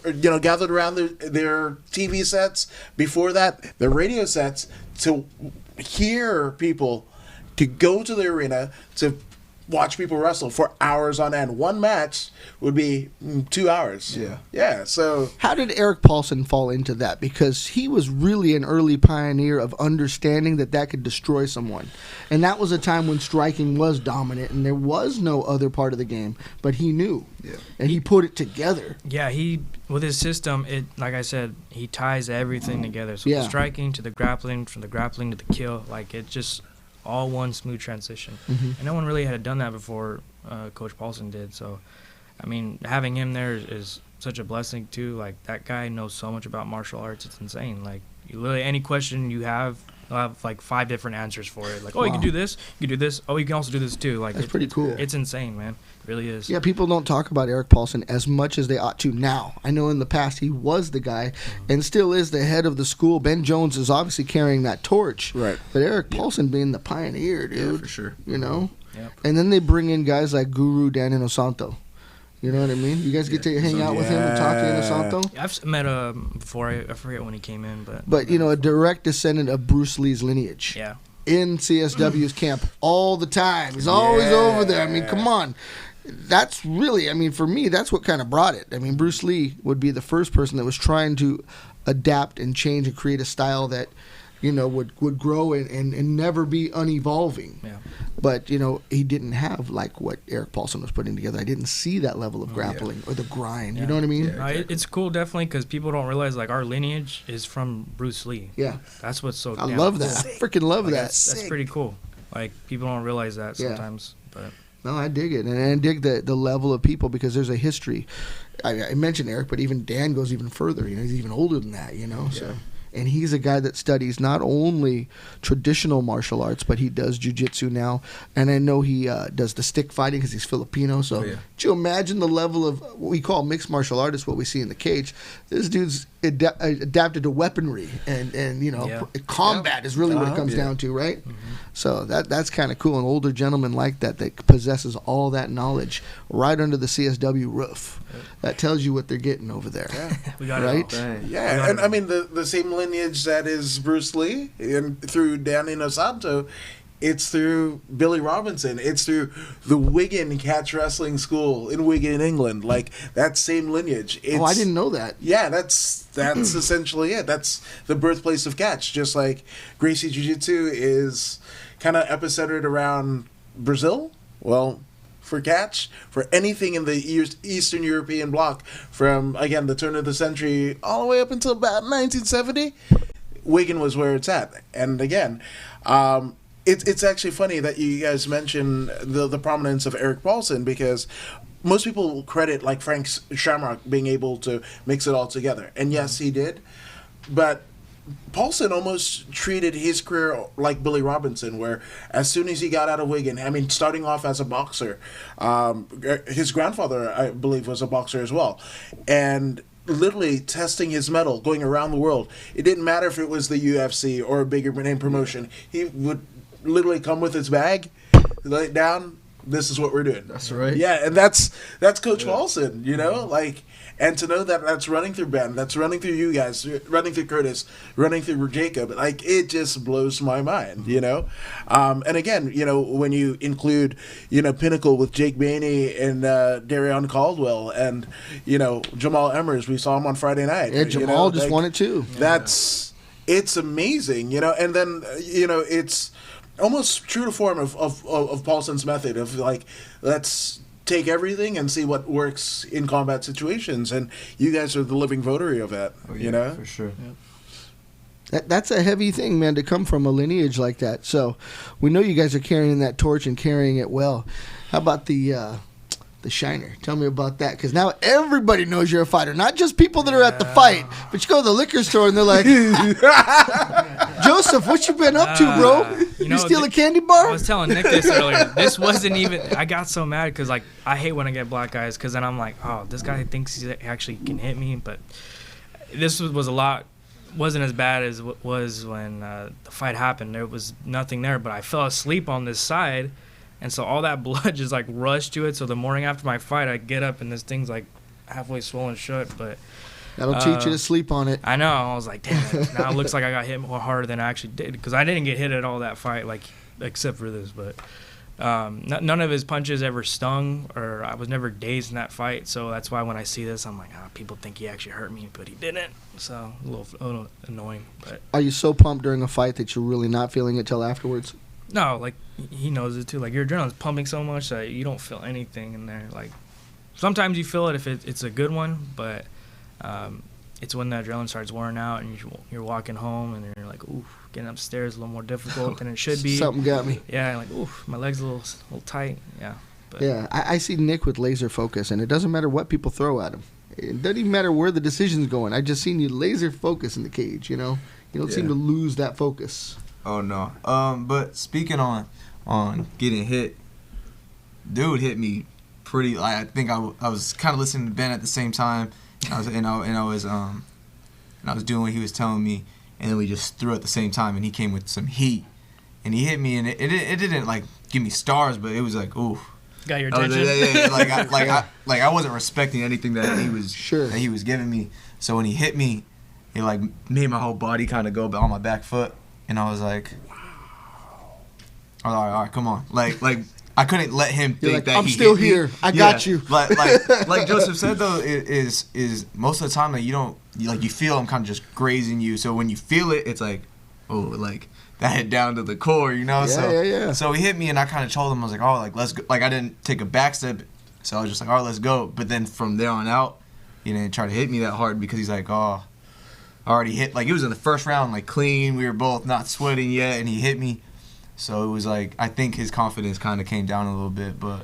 gathered around their TV sets, before that, their radio sets, to hear people, to go to the arena, to watch people wrestle for hours on end. One match would be 2 hours. Yeah. Yeah, so... How did Eric Paulson fall into that? Because he was really an early pioneer of understanding that could destroy someone. And that was a time when striking was dominant and there was no other part of the game. But he knew. Yeah. And he put it together. Yeah, with his system, like I said, he ties everything together. So the striking to the grappling, from the grappling to the kill, it just... all one smooth transition. And no one really had done that before Coach Paulson did. So, having him there is such a blessing, too. That guy knows so much about martial arts. It's insane. You literally, any question you have, you'll have, 5 different answers for it. You can do this, you can do this. Oh, you can also do this, too. That's pretty cool. It's insane, man. It really is. Yeah, people don't talk about Eric Paulson as much as they ought to now. I know in the past he was the guy and still is the head of the school. Ben Jones is obviously carrying that torch. Right. But Eric Paulson being the pioneer, dude. Yeah, for sure. Yep. And then they bring in guys like Guru Dan Inosanto. You know what I mean? You guys get to hang out with him and talk to Inosanto? I've met before. I forget when he came in. But a direct descendant of Bruce Lee's lineage. Yeah. In CSW's camp all the time. He's always over there. Come on. That's really, for me, that's what kind of brought it. Bruce Lee would be the first person that was trying to adapt and change and create a style that, would grow and never be unevolving. Yeah. But, he didn't have what Eric Paulson was putting together. I didn't see that level of grappling or the grind. You know what I mean? Yeah, it's cool, definitely, because people don't realize, our lineage is from Bruce Lee. Yeah. That's what's so I love that. I freaking love that. That's pretty cool. People don't realize that sometimes. But no, I dig it. And I dig the level of people because there's a history. I mentioned Eric, but even Dan goes even further. He's even older than that, So. And he's a guy that studies not only traditional martial arts, but he does jiu-jitsu now. And I know he does the stick fighting because he's Filipino. So could you imagine the level of what we call mixed martial artists, what we see in the cage? This dude's adapted to weaponry and combat is really what it comes down to, right? Mm-hmm. So that's kind of cool. An older gentleman like that possesses all that knowledge right under the CSW roof. That tells you what they're getting over there. Yeah. We got right? it all. Yeah, and the same lineage that is Bruce Lee and through Dan Inosanto, it's through Billy Robinson. It's through the Wigan Catch Wrestling School in Wigan, England. That same lineage. I didn't know that. Yeah, that's essentially it. That's the birthplace of catch. Just like Gracie Jiu-Jitsu is kind of epicentered around Brazil. Well, for catch, for anything in the Eastern European bloc, from, again, the turn of the century all the way up until about 1970, Wigan was where it's at. And again, it's actually funny that you guys mention the prominence of Eric Paulson, because most people credit Frank Shamrock being able to mix it all together. And yes, he did. But Paulson almost treated his career like Billy Robinson, where as soon as he got out of Wigan, starting off as a boxer, his grandfather, I believe, was a boxer as well, and literally testing his mettle, going around the world. It didn't matter if it was the UFC or a bigger name promotion. He would literally come with his bag, lay it down. This is what we're doing. That's right. Yeah, and that's Coach Paulson, and to know that that's running through Ben, that's running through you guys, running through Curtis, running through Jacob, it just blows my mind, And again, when you include, Pinnacle with Jake Bainey and Darion Caldwell and, Jamal Emmers, we saw him on Friday night. Yeah, Jamal just won it too. It's amazing, and then, it's almost true to form of Paulson's method of let's take everything and see what works in combat situations, and you guys are the living votary of that. For sure. That's a heavy thing, man, to come from a lineage like that. So we know you guys are carrying that torch and carrying it well. How about the the Shiner. Tell me about that, because now everybody knows you're a fighter. Not just people that are at the fight, but you go to the liquor store and they're like, Joseph, what you been up to, bro? You steal a candy bar? I was telling Nick this earlier. This wasn't even. I got so mad because like I hate when I get black eyes because then I'm like, oh, this guy thinks he actually can hit me, but this was a lot. Wasn't as bad as it was when the fight happened. There was nothing there, but I fell asleep on this side, and so all that blood just like rushed to it. So the morning after my fight, I get up and this thing's like halfway swollen shut. But that'll teach you to sleep on it. I know. I was like, damn it. Now it looks like I got hit more harder than I actually did because I didn't get hit at all that fight, like except for this. But none of his punches ever stung, or I was never dazed in that fight. So that's why when I see this, I'm like, people think he actually hurt me, but he didn't. So a little annoying. But are you so pumped during a fight that you're really not feeling it till afterwards? No, like he knows it too. Like your adrenaline's pumping so much that you don't feel anything in there. Like sometimes you feel it if it's a good one, but it's when the adrenaline starts wearing out and you're walking home and you're like, ooh, getting upstairs is a little more difficult than it should be. Something got me. Yeah, like, ooh, my leg's a little tight. Yeah. But yeah, I see Nick with laser focus, and it doesn't matter what people throw at him. It doesn't even matter where the decision's going. I just seen you laser focus in the cage, you know? You don't seem to lose that focus. Oh, no. But speaking on getting hit, dude hit me pretty. I think I was kind of listening to Ben at the same time. I was doing what he was telling me, and then we just threw at the same time, and he came with some heat, and he hit me, and it didn't like give me stars, but it was like, ooh, got your attention. I wasn't respecting anything that he was giving me. So when he hit me, it like made my whole body kind of go on my back foot, and I was like, all right, come on, like. I couldn't let him think like, that I'm he still hit me. here. I got you. Like Joseph said though, is most of the time that you feel him kind of just grazing you. So when you feel it, it's like, oh, like that hit down to the core, you know. So he hit me, and I kind of told him, I was like, oh, like let's go. Like I didn't take a back step, so I was just like, all right, let's go. But then from there on out, he didn't try to hit me that hard because he's like, oh, I already hit. Like it was in the first round, like clean. We were both not sweating yet, and he hit me. So it was like, I think his confidence kind of came down a little bit, but...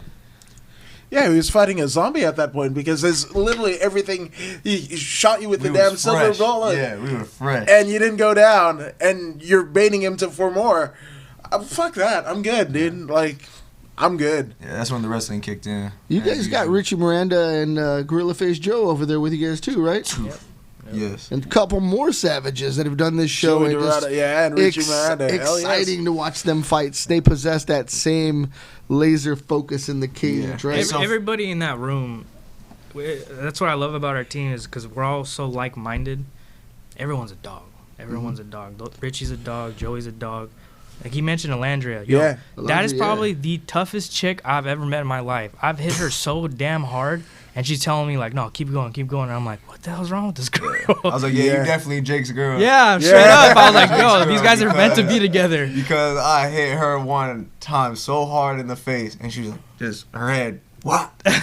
Yeah, he was fighting a zombie at that point because there's literally everything. He shot you with the damn silver bullet. Yeah, we were fresh. And you didn't go down, and you're baiting him for more. Fuck that. I'm good, dude. Like, I'm good. Yeah, that's when the wrestling kicked in. You guys got Richie Miranda and Gorilla Face Joe over there with you guys too, right? Yep. Yes. And a couple more savages that have done this show. And Richie Miranda. Exciting to watch them fight. They possess that same laser focus in the cage, right? Everybody in that room, that's what I love about our team is because we're all so like-minded. Everyone's a dog. Everyone's a dog. Richie's a dog. Joey's a dog. Like he mentioned Alandria. Yo, that is probably the toughest chick I've ever met in my life. I've hit her so damn hard. And she's telling me, like, no, keep going. And I'm like, what the hell's wrong with this girl? I was like, you're definitely Jake's girl. Yeah, straight up. I was like, yo, these guys are meant to be together. Because I hit her one time so hard in the face, and she was like, just her head, what? And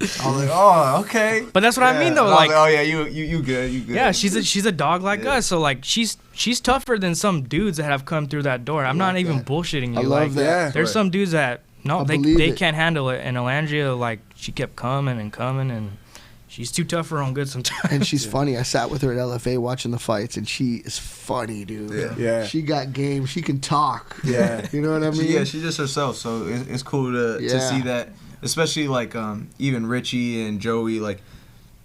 I was like, oh, okay. But that's what I mean, though. Like, oh, yeah, you good. Yeah, she's a dog like us. So, like, she's tougher than some dudes that have come through that door. I'm not even bullshitting you. I love that. There's some dudes that, no, they can't handle it. And Alandria, like, she kept coming, and she's too tough for her own good sometimes. And she's funny. I sat with her at LFA watching the fights, and she is funny, dude. Yeah. She got game. She can talk. Yeah. You know what I mean? She's just herself, so it's cool to see that. Especially, like, even Richie and Joey, like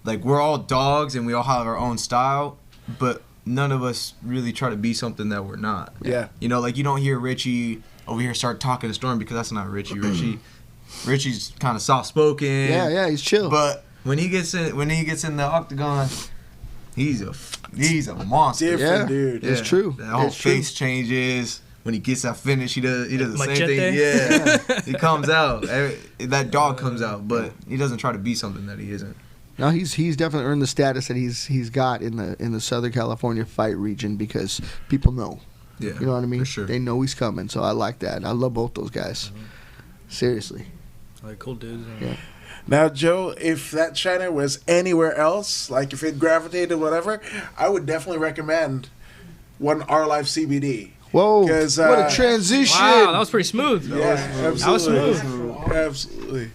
we're all dogs, and we all have our own style, but none of us really try to be something that we're not. Yeah. You know, like, you don't hear Richie over here start talking to Storm because that's not Richie. Richie's kind of soft spoken. Yeah, he's chill. But when he gets in the octagon, he's a monster. Different dude. It's true. That whole face changes. When he gets that finish, he does the same thing. Yeah, he comes out. That dog comes out, but he doesn't try to be something that he isn't. No, he's definitely earned the status that he's got in the Southern California fight region because people know. Yeah, you know what I mean? For sure. They know he's coming, so I like that. I love both those guys. Seriously. Like cool dudes. Yeah. Now, Joe, if that China was anywhere else, like if it gravitated, whatever, I would definitely recommend one Our Life CBD. Whoa! What a transition! Wow, that was pretty smooth. Yeah, absolutely. That was smooth. Absolutely.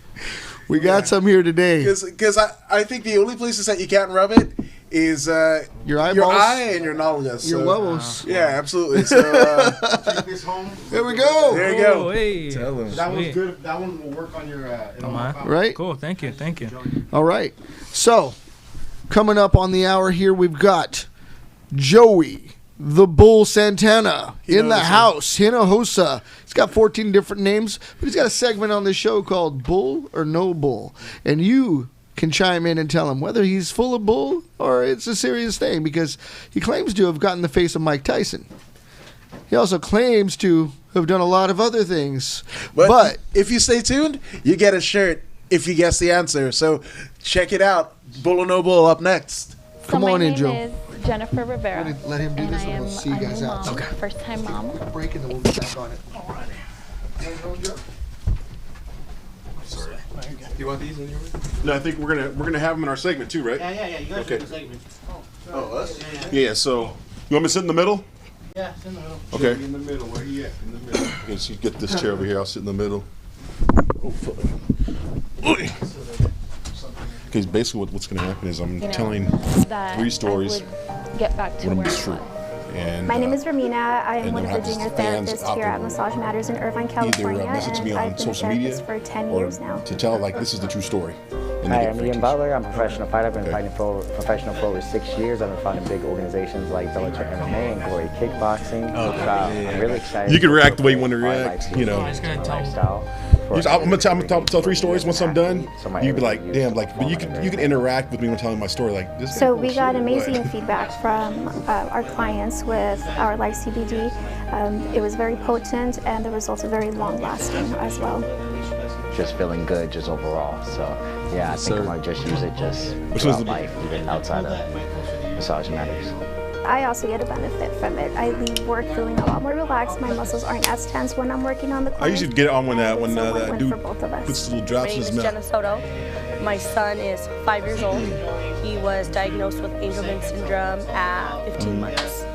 We got some here today. Because I think the only places that you can't rub it is Your eyeballs, your eye and your nalgas. your So, huevos. yeah, absolutely. So Take this home. There we go. there you go. Oh, hey. Tell him. That one's Sweet. good. That one will work on your. On mine? Right? Cool. Thank you. All right. So, coming up on the hour here, we've got Joey the Bull Santana in the Hinojosa. house. Hinojosa. He's got 14 different names, but he's got a segment on this show called Bull or No Bull. And you can chime in and tell him whether he's full of bull or it's a serious thing, because he claims to have gotten the face of Mike Tyson. He also claims to have done a lot of other things. But if you stay tuned, you get a shirt if you guess the answer. So check it out. Bull or no bull up next. Come so on my in, name Joe. is Jennifer Rivera. Let him do and this I and am we'll see you a guys new out. mom, first-time mom. Break and then we'll get back on it. Do you want these in your way? No, I think we're gonna have them in our segment too, right? Yeah. You guys Okay. do the segment. Oh, us? Yeah. So you want me to sit in the middle? Yeah, it's in the middle. Okay. In the middle. Where he at? In the middle. Okay, so you get this chair over here. I'll sit in the middle. Oh, fuck. Okay, basically what's going to happen is I'm You know, telling that 3 stories I would get back to when where it's I true. was. And My name is Ramina. I am and one then of the have junior fans therapists out here there at Massage Matters in Irvine, either California. message me and on I've been social a media therapist for 10 or years now. to tell like this is the true story. And Hi, they I'm get Ian free Butler. I'm a professional fighter. I've been Okay. fighting professional for over 6 years. I've been fighting big organizations like Bellator MMA and Glory Kickboxing. I'm really excited. You can react the way you want want to react, you know. Lifestyle. I'm gonna tell 3 stories. Once I'm done, So my you'd be like, interviews damn, like, but you can interact with me when telling my story, like this. So guy we full got shit, amazing what? feedback from our clients with our Life CBD. It was very potent and the results are very long lasting as well. Just feeling good, just overall. So yeah, I think I'm gonna just use it just Which throughout was the- life, even outside of Massage Matters. I also get a benefit from it. I leave work feeling a lot more relaxed. My muscles aren't as tense when I'm working on the I client. usually get it on when And when it's a that win-win dude for both of us. puts the little My drops in name his is mouth. Jenna Soto. My son is 5 years old. He was diagnosed with Angelman syndrome at 15 months.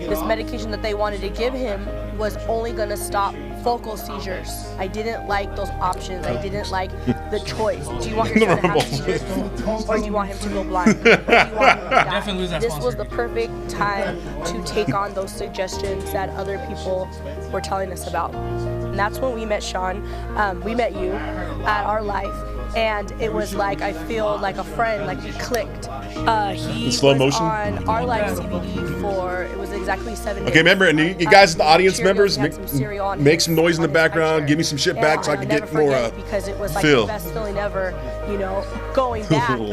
This medication that they wanted to give him was only going to stop focal seizures. I didn't like those options. I didn't like the choice. Do you want your son to have seizures, or do you want him to go blind? Or do you want him to die? Definitely lose that This was sponsor. the perfect time to take on those suggestions that other people were telling us about. And that's when we met Sean. We met you at our life. And it was like, I feel like a friend, like we clicked. He In slow was motion? on our life CBD for, it was exactly 7 days. Okay, remember, and you guys, the audience Cheerios, members, he had some cereal on make his- some noise in the on his high background. chair. Give me some shit back so I And can I'll get never more forget it because it was like feel. the best feeling ever, you know, going back. Started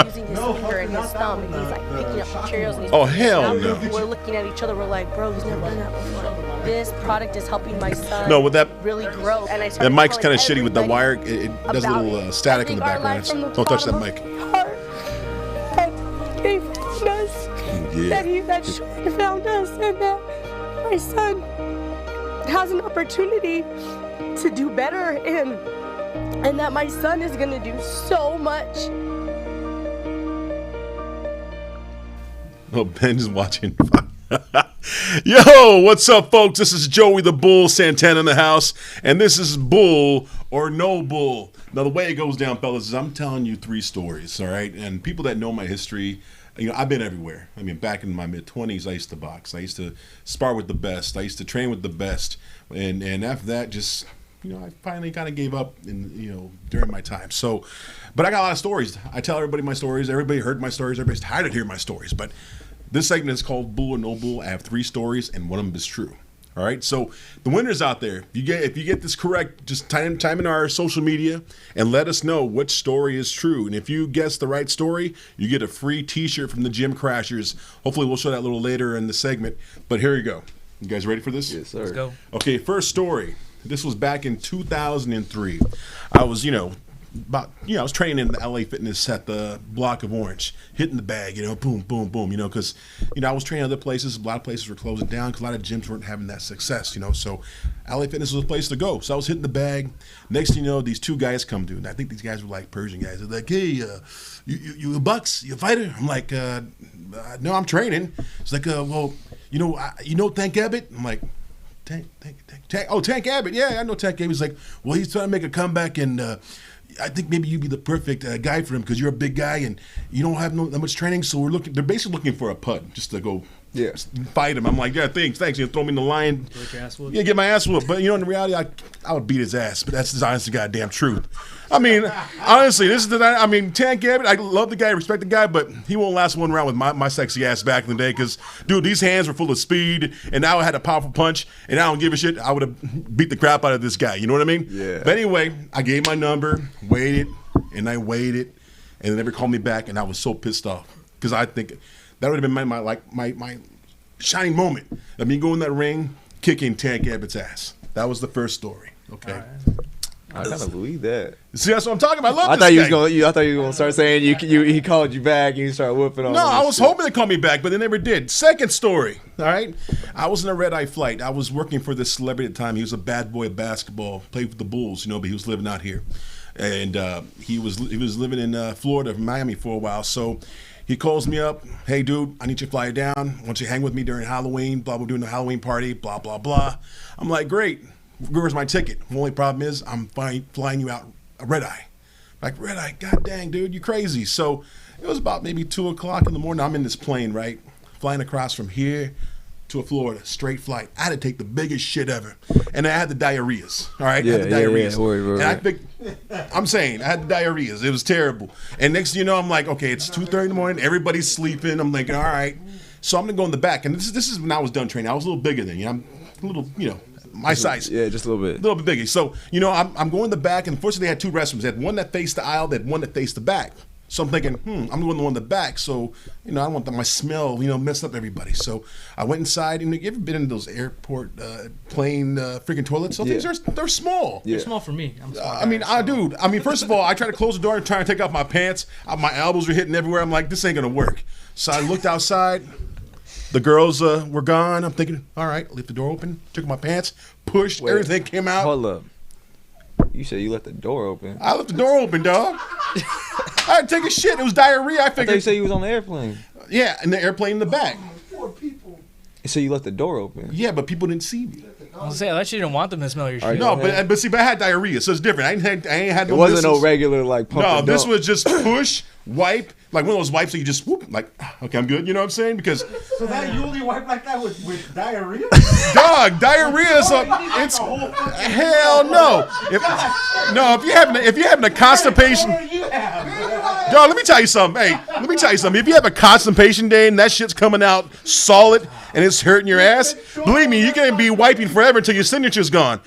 using his finger and his thumb, and he's like picking up Cheerios. And he's Oh, picking it hell up. no. We're looking at each other. We're like, bro, he's never done that before. This product is helping my son. No, with that- really grow. And I That started mic's telling kind of shitty with the wire. everybody It does a about little it. static I in the think our background. life from the Don't touch that bottom mic. of my heart, that he found us, that Sean found us, and that my son has an opportunity to do better, and that my son is gonna do so much. Oh, Ben's watching. Yo, what's up, folks? This is Joey the Bull Santana in the house, and this is Bull or No Bull. Now, the way it goes down, fellas, is I'm telling you 3 stories, all right? And people that know my history, you know, I've been everywhere. I mean, back in my mid-20s, I used to box. I used to spar with the best. I used to train with the best. And after that, just, you know, I finally kind of gave up, during my time. So, but I got a lot of stories. I tell everybody my stories. Everybody heard my stories. Everybody's tired of hearing my stories. But this segment is called Bull or No Bull. I have 3 stories, and one of them is true. All right, so the winners out there, if you get this correct, just time in our social media and let us know which story is true. And if you guess the right story, you get a free T-shirt from the Gym Crashers. Hopefully, we'll show that a little later in the segment. But here you go. You guys ready for this? Yes, sir. Let's go. Okay, first story. This was back in 2003. I was, I was training in the LA Fitness at the block of Orange, hitting the bag, boom, boom, boom, because, I was training other places. A lot of places were closing down because a lot of gyms weren't having that success, so LA Fitness was a place to go. So I was hitting the bag. Next thing you know, these 2 guys come to, and I think these guys were like Persian guys. They're like, hey, you a bucks? You a fighter? I'm like, no, I'm training. It's like, well, you know Thank Abbott? I'm like, Tank Abbott. Yeah, I know Tank Abbott. He's like, well, he's trying to make a comeback, and I think maybe you'd be the perfect guy for him because you're a big guy and you don't have that much training. So they're basically looking for a putt just to go fight him. I'm like, yeah, thanks. You throw me in the line. Get my ass whooped. But in reality, I would beat his ass. But that's the honest to goddamn truth. I mean, honestly, Tank Abbott, I love the guy, respect the guy, but he won't last one round with my sexy ass back in the day because, dude, these hands were full of speed, and now I had a powerful punch, and I don't give a shit. I would have beat the crap out of this guy. You know what I mean? Yeah. But anyway, I gave my number, waited, and they never called me back, and I was so pissed off because I think that would have been my shining moment of me going in that ring, kicking Tank Abbott's ass. That was the first story. Okay. I kind of believe that. See, that's what I'm talking about. I thought you were gonna start saying he called you back and you started whooping on. No, him I was shit. hoping they called me back, but they never did. Second story. All right, I was in a red-eye flight. I was working for this celebrity at the time. He was a bad boy of basketball, played for the Bulls, but he was living out here, and he was living in Florida, Miami for a while. So he calls me up. Hey, dude, I need you to fly down. I want you to hang with me during Halloween. Blah, we're doing the Halloween party. Blah blah blah. I'm like, great. Where's my ticket? The only problem is I'm flying you out a red eye. Like, red eye, god dang, dude, you crazy. So it was about maybe 2 o'clock in the morning. I'm in this plane, right? Flying across from here to Florida, straight flight. I had to take the biggest shit ever. And I had the diarrheas, all right? I had the diarrheas. Right. And I think, I had the diarrheas. It was terrible. And next thing you know, I'm like, okay, it's 2:30 in the morning. Everybody's sleeping. I'm thinking, all right. So I'm going to go in the back. And this is when I was done training. I was a little bigger than you. I'm a little, my size. Yeah, just a little bit. A little bit bigger. So, I'm going in the back, and fortunately they had 2 restrooms. They had one that faced the aisle, they had one that faced the back. So I'm thinking, I'm going the one in the back, so, I don't want my smell, mess up everybody. So I went inside, and you ever been in those airport plane freaking toilets? So things they're small. They're small for me. I'm small. First of all, I tried to close the door and try to take off my pants. My elbows were hitting everywhere. I'm like, this ain't going to work. So I looked outside. The girls were gone. I'm thinking, all right, leave the door open, took my pants, pushed, everything came out. Hold up. You said you left the door open. I left the door open, dog. I had to take a shit. It was diarrhea. I figured. I thought you said you was on the airplane. Yeah, in the airplane in the back. So you left the door open. Yeah, but people didn't see me. I was saying, I thought you didn't want them to smell your shit. No, but I had diarrhea, so it's different. I ain't had no. It wasn't no regular pump. No, this was just push, wipe, like one of those wipes that you just whoop, like, okay, I'm good. You know what I'm saying? Because so that you only wipe like that with diarrhea? Dog, diarrhea is it's hell no. If you're having a constipation, dog, let me tell you something. Hey, let me tell you something. If you have a constipation day and that shit's coming out solid and it's hurting your ass, believe me, you can be wiping forever until your signature's gone.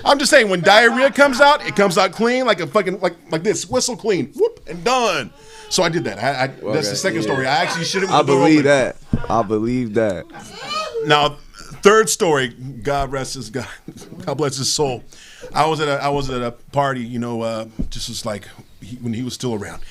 I'm just saying, when diarrhea comes out, it comes out clean, like a fucking like this, whistle clean, whoop, and done. So I did that. That's the second story. I actually should have. I believe that. I believe that. Now, third story. God bless his soul. I was at a party. Just was like when he was still around.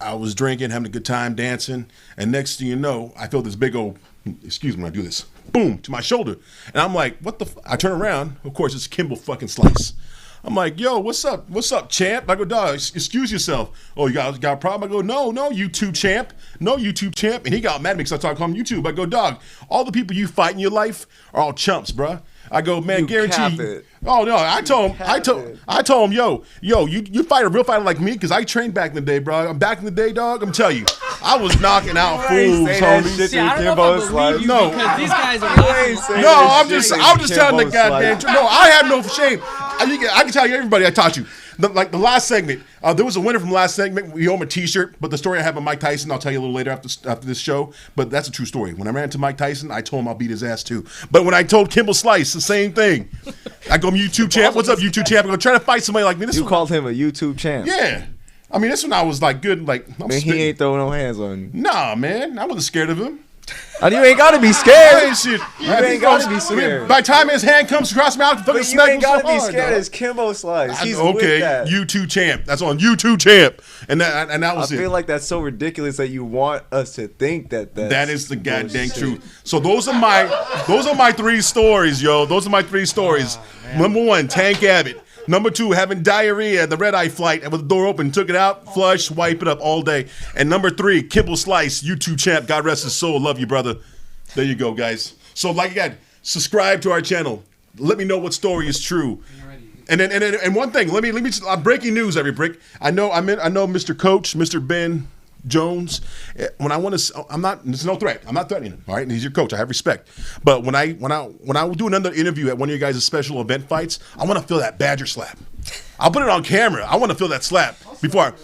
I was drinking, having a good time, dancing, and next thing you know, I feel this big old. Excuse me when I do this. Boom to my shoulder, and I'm like, "What the?" I turn around. Of course, it's Kimball fucking Slice. I'm like, yo, what's up? What's up, champ? I go, dog, excuse yourself. Oh, you got a problem? I go, no, YouTube champ. No, YouTube champ. And he got mad at me because I started calling him YouTube. I go, dog, all the people you fight in your life are all chumps, bruh. I go, man, guarantee you. Oh no, I told him, yo, you fight a real fighter like me because I trained back in the day, bro. I'm back in the day, dog. I'm telling you, I was knocking out fools, homie. See, I don't know if I believe you because these guys are I'm just telling the goddamn truth. No, I have no shame. I can tell you everybody I taught you. The last segment, there was a winner from the last segment. We owe him a T-shirt, but the story I have on Mike Tyson, I'll tell you a little later after this show. But that's a true story. When I ran into Mike Tyson, I told him I'll beat his ass too. But when I told Kimball Slice, the same thing. I go, YouTube champ. What's up, YouTube champ? I'm gonna try to fight somebody like me. You called him a YouTube champ. Yeah. I mean, this one I was like good. Like, he ain't throwing no hands on you. Nah, man. I wasn't scared of him. And you ain't gotta be scared. You ain't gotta be scared. By the time his hand comes across me, I'll fucking smack him so hard. You ain't gotta be scared. It's Kimbo Slice. He's okay. With that. YouTube champ. That's on YouTube champ. And that was it. I feel like that's so ridiculous that you want us to think that that is the goddamn truth. So those are my 3 stories, yo. Those are my 3 stories. Number 1, Tank Abbott. Number 2, having diarrhea at the red-eye flight with the door open, took it out, flush, wipe it up all day. And number 3, Kimball Slice, YouTube champ, God rest his soul. Love you, brother. There you go, guys. So, like again, subscribe to our channel. Let me know what story is true. And one thing, let me breaking news every break. I know Mr. Coach, Mr. Ben Jones. When I want to, there's no threat. I'm not threatening him. All right, and he's your coach. I have respect. But when I do another interview at one of your guys' special event fights, I want to feel that Badger slap. I'll put it on camera. I want to feel that slap before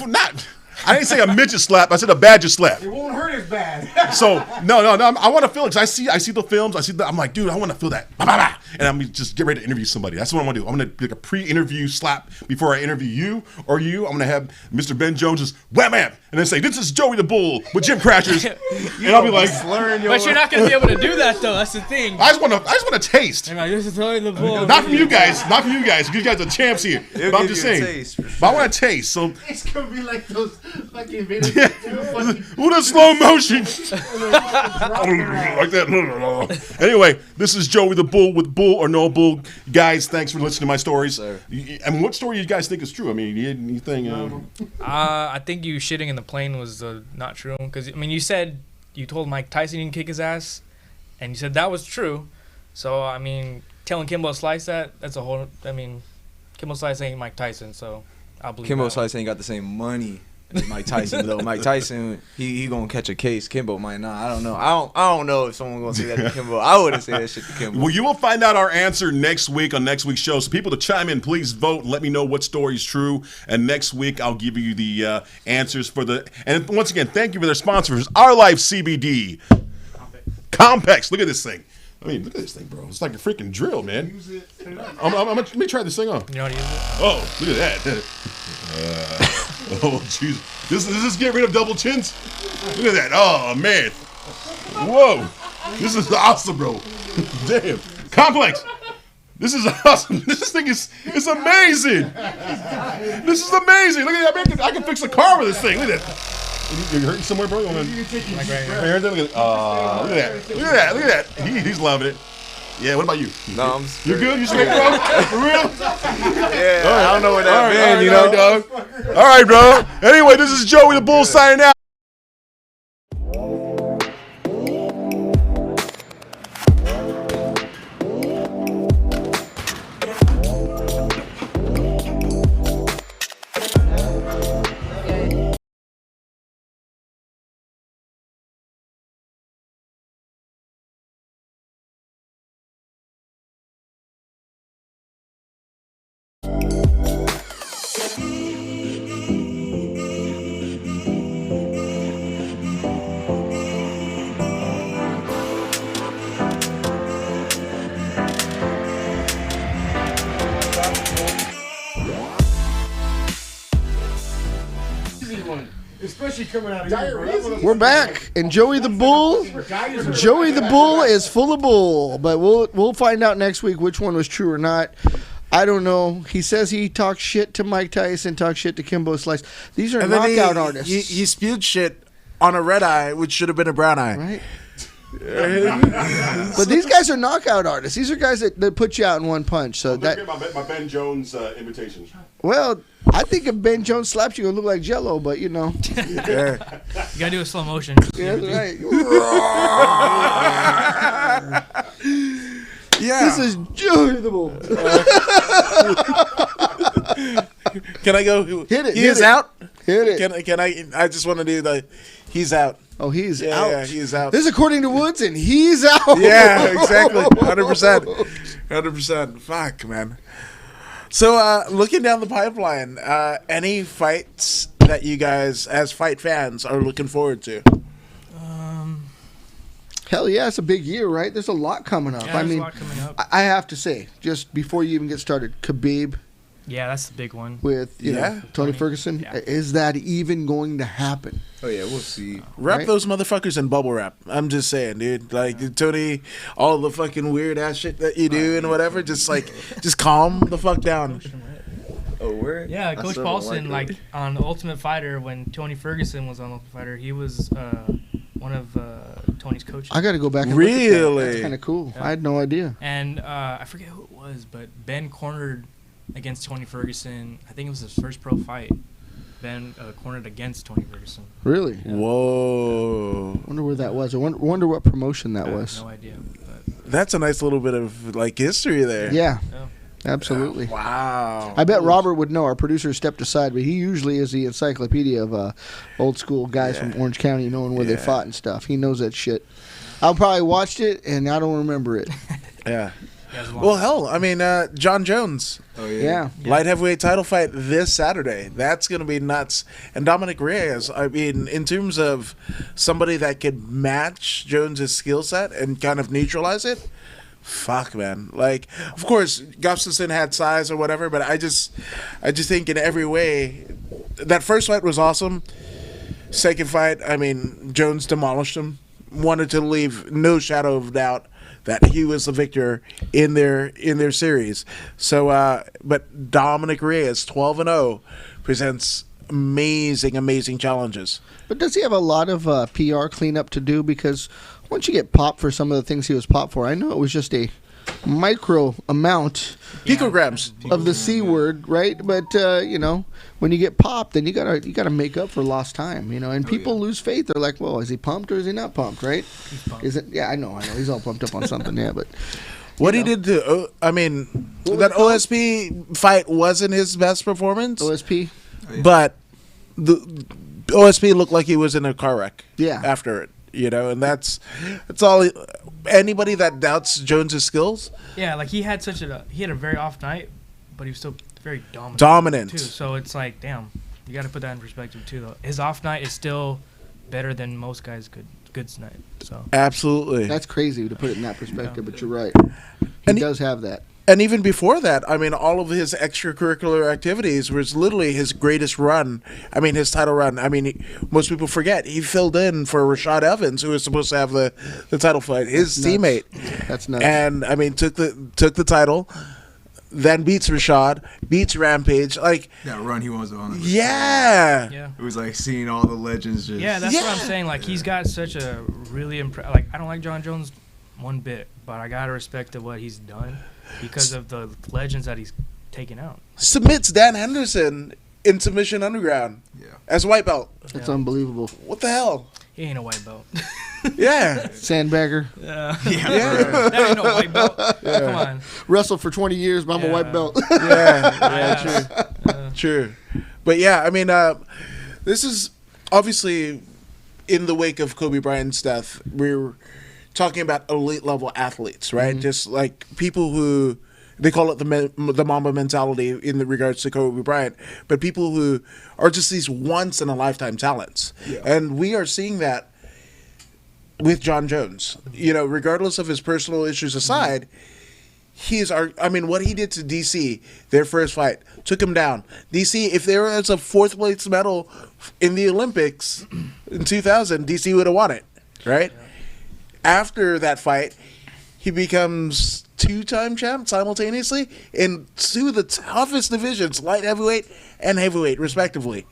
not. I didn't say a midget slap. I said a Badger slap. It won't hurt as bad. So no. I want to feel it because I see the films. I'm like, dude, I want to feel that. And I'm just get ready to interview somebody. That's what I want to do. I'm gonna do like a pre-interview slap before I interview you or you. I'm gonna have Mr. Ben Jones just wham and then say, "This is Joey the Bull with Gym Crashers," and I'll be like, but you're not gonna be able to do that though. That's the thing. I just want to taste. Like, this is Joey the Bull. Not from you guys. Not from you guys. You guys are champs here. But I'm just saying. But I want to taste. So It's gonna be like those fucking videos. with a slow motion. Like that. Anyway, this is Joey the Bull with Bull or No Bull. Guys, thanks for listening to my stories. And what story you guys think is true? I mean, anything? I think you shitting in the plane was not true. Because, I mean, you told Mike Tyson he can kick his ass. And you said that was true. So, I mean, telling Kimbo Slice that's a whole, I mean, Kimbo Slice ain't Mike Tyson, so I'll believe Kimbo that. Slice ain't got the same money as Mike Tyson though. Mike Tyson, he gonna catch a case. Kimbo might not. I don't know. I don't know if someone gonna say that to Kimbo. I wouldn't say that shit to Kimbo. Well, you will find out our answer next week on next week's show. So people to chime in, please vote. Let me know what story is true. And next week I'll give you the answers for the. And once again, thank you for their sponsors, Our Life CBD, Compex. Look at this thing. I mean, look at this thing, bro. It's like a freaking drill, man. Let me try this thing on. You know how to use it? Oh, look at that. Oh, jeez. This is get rid of double chins? Look at that. Oh, man. Whoa. This is awesome, bro. Damn. Complex. This is awesome. This thing is amazing. This is amazing. Look at that. I can fix a car with this thing. Look at that. You hurting somewhere, bro? Like right here. Look at that. Look at that. He's loving it. Yeah, what about you? No, You're good? You straight, bro? For real? Yeah, I don't know where that been, you know. Dog. All right, bro. Anyway, this is Joey the Bull signing out. Especially coming out of you. We're back, and Joey the Bull is full of bull. But we'll find out next week which one was true or not. I don't know. He says he talks shit to Mike Tyson, talks shit to Kimbo Slice. These are knockout artists. He spewed shit on a red eye, which should have been a brown eye. Right. But these guys are knockout artists. These are guys that put you out in one punch. So Get my Ben Jones invitation. Well, I think if Ben Jones slaps you, you'll look like Jello. But you know, You gotta do a slow motion. yeah, that's right. Yeah. This is Joey the Bull. Can I go? Hit it. He is out. Hit it. Can I? I just want to do the. He's out. Oh, he's Yeah, out. yeah, he's out. This is according to Woods, and he's out. Yeah, exactly. 100%. 100%. Fuck, man. So, looking down the pipeline, any fights that you guys, as fight fans, are looking forward to? Hell yeah, it's a big year, right? There's a lot coming up. Yeah, there's a lot coming up. I have to say, just before you even get started, Khabib Yeah, that's the big one. with Tony Ferguson, yeah. is that even going to happen? Oh yeah, we'll see. Wrap Right? those motherfuckers in bubble wrap. I'm just saying, dude. Like, Tony, all the fucking weird ass shit that you do and whatever, just calm the fuck down. Oh, word? Yeah, I Coach still don't Paulson, like like on The Ultimate Fighter, when Tony Ferguson was on The Ultimate Fighter, he was one of Tony's coaches. I got to go back and look at that. Really? That's kind of cool. Yeah. I had no idea. And I forget who it was, but Ben cornered against Tony Ferguson. I think it was his first pro fight. been cornered against Tony Ferguson. Really? Whoa. Wonder where that was. I wonder what promotion that I was. have no idea. That's a nice little bit of like history there. Yeah. Yeah. Absolutely. Wow. I bet Robert would know. Our producer stepped aside, but he usually is the encyclopedia of old school guys from Orange County knowing where they fought and stuff. He knows that shit. I probably watched it, and I don't remember it. Yeah. Well, hell, I mean, John Jones. Oh, Yeah. Light heavyweight title fight this Saturday. That's going to be nuts. And Dominic Reyes, I mean, in terms of somebody that could match Jones's skill set and kind of neutralize it, fuck, man. Like, of course, Gustafsson had size or whatever, but I just think in every way, that first fight was awesome. Second fight, I mean, Jones demolished him. Wanted to leave no shadow of doubt that he was the victor in their series. So, but Dominic Reyes, 12-0, presents amazing challenges. But does he have a lot of PR cleanup to do? Because once you get popped for some of the things he was popped for, I know it was just a micro amount picograms of the C word, right? But you know, when you get popped, then you gotta make up for lost time, you know. And people lose faith. They're like, well, is he pumped or is he not pumped, right? He's pumped. Is it? Yeah, I know. He's all pumped up on something, yeah. But what he did to, I mean, that OSP fight wasn't his best performance. OSP, but the OSP looked like he was in a car wreck. Yeah. After it. You know, and that's all. Anybody that doubts Jones's skills, Yeah, like he had a very off night, but he was still very dominant. Dominant. too. So it's like, damn, you got to put that in perspective too. Though his off night is still better than most guys' good night. So absolutely, that's crazy to put it in that perspective. But you're right. He And does have that. and even before that, I mean, all of his extracurricular activities was literally his greatest run. I mean, his title run. I mean, most people forget he filled in for Rashad Evans, who was supposed to have the title fight. His That's nuts. teammate. That's nuts. And I mean, took the title, then beats Rashad, beats Rampage. Like That run he was on. yeah. yeah. It was like seeing all the legends just. Yeah, that's what I'm saying. Like he's got such a really like I don't like John Jones one bit, but I gotta respect to what he's done because of the legends that he's taken out. Submits Dan Henderson in Submission Underground. Yeah. As white belt. That's unbelievable. What the hell? He ain't a white belt. Yeah. Sandbagger. Yeah. Yeah. That ain't no white belt. Come on. Wrestled for 20 years, but I'm a white belt. Yeah. True. But yeah, I mean, this is obviously in the wake of Kobe Bryant's death. We're talking about elite level athletes, right? Mm-hmm. Just like people who they call it the Mamba mentality in regards to Kobe Bryant, but people who are just these once in a lifetime talents, and we are seeing that with John Jones. You know, regardless of his personal issues aside. He's our. I mean, what he did to DC, their first fight, took him down. DC, if there was a fourth place medal in the Olympics in 2000, DC would have won it, right? Yeah. After that fight, he becomes two-time champ simultaneously in two of the toughest divisions, light heavyweight and heavyweight, respectively.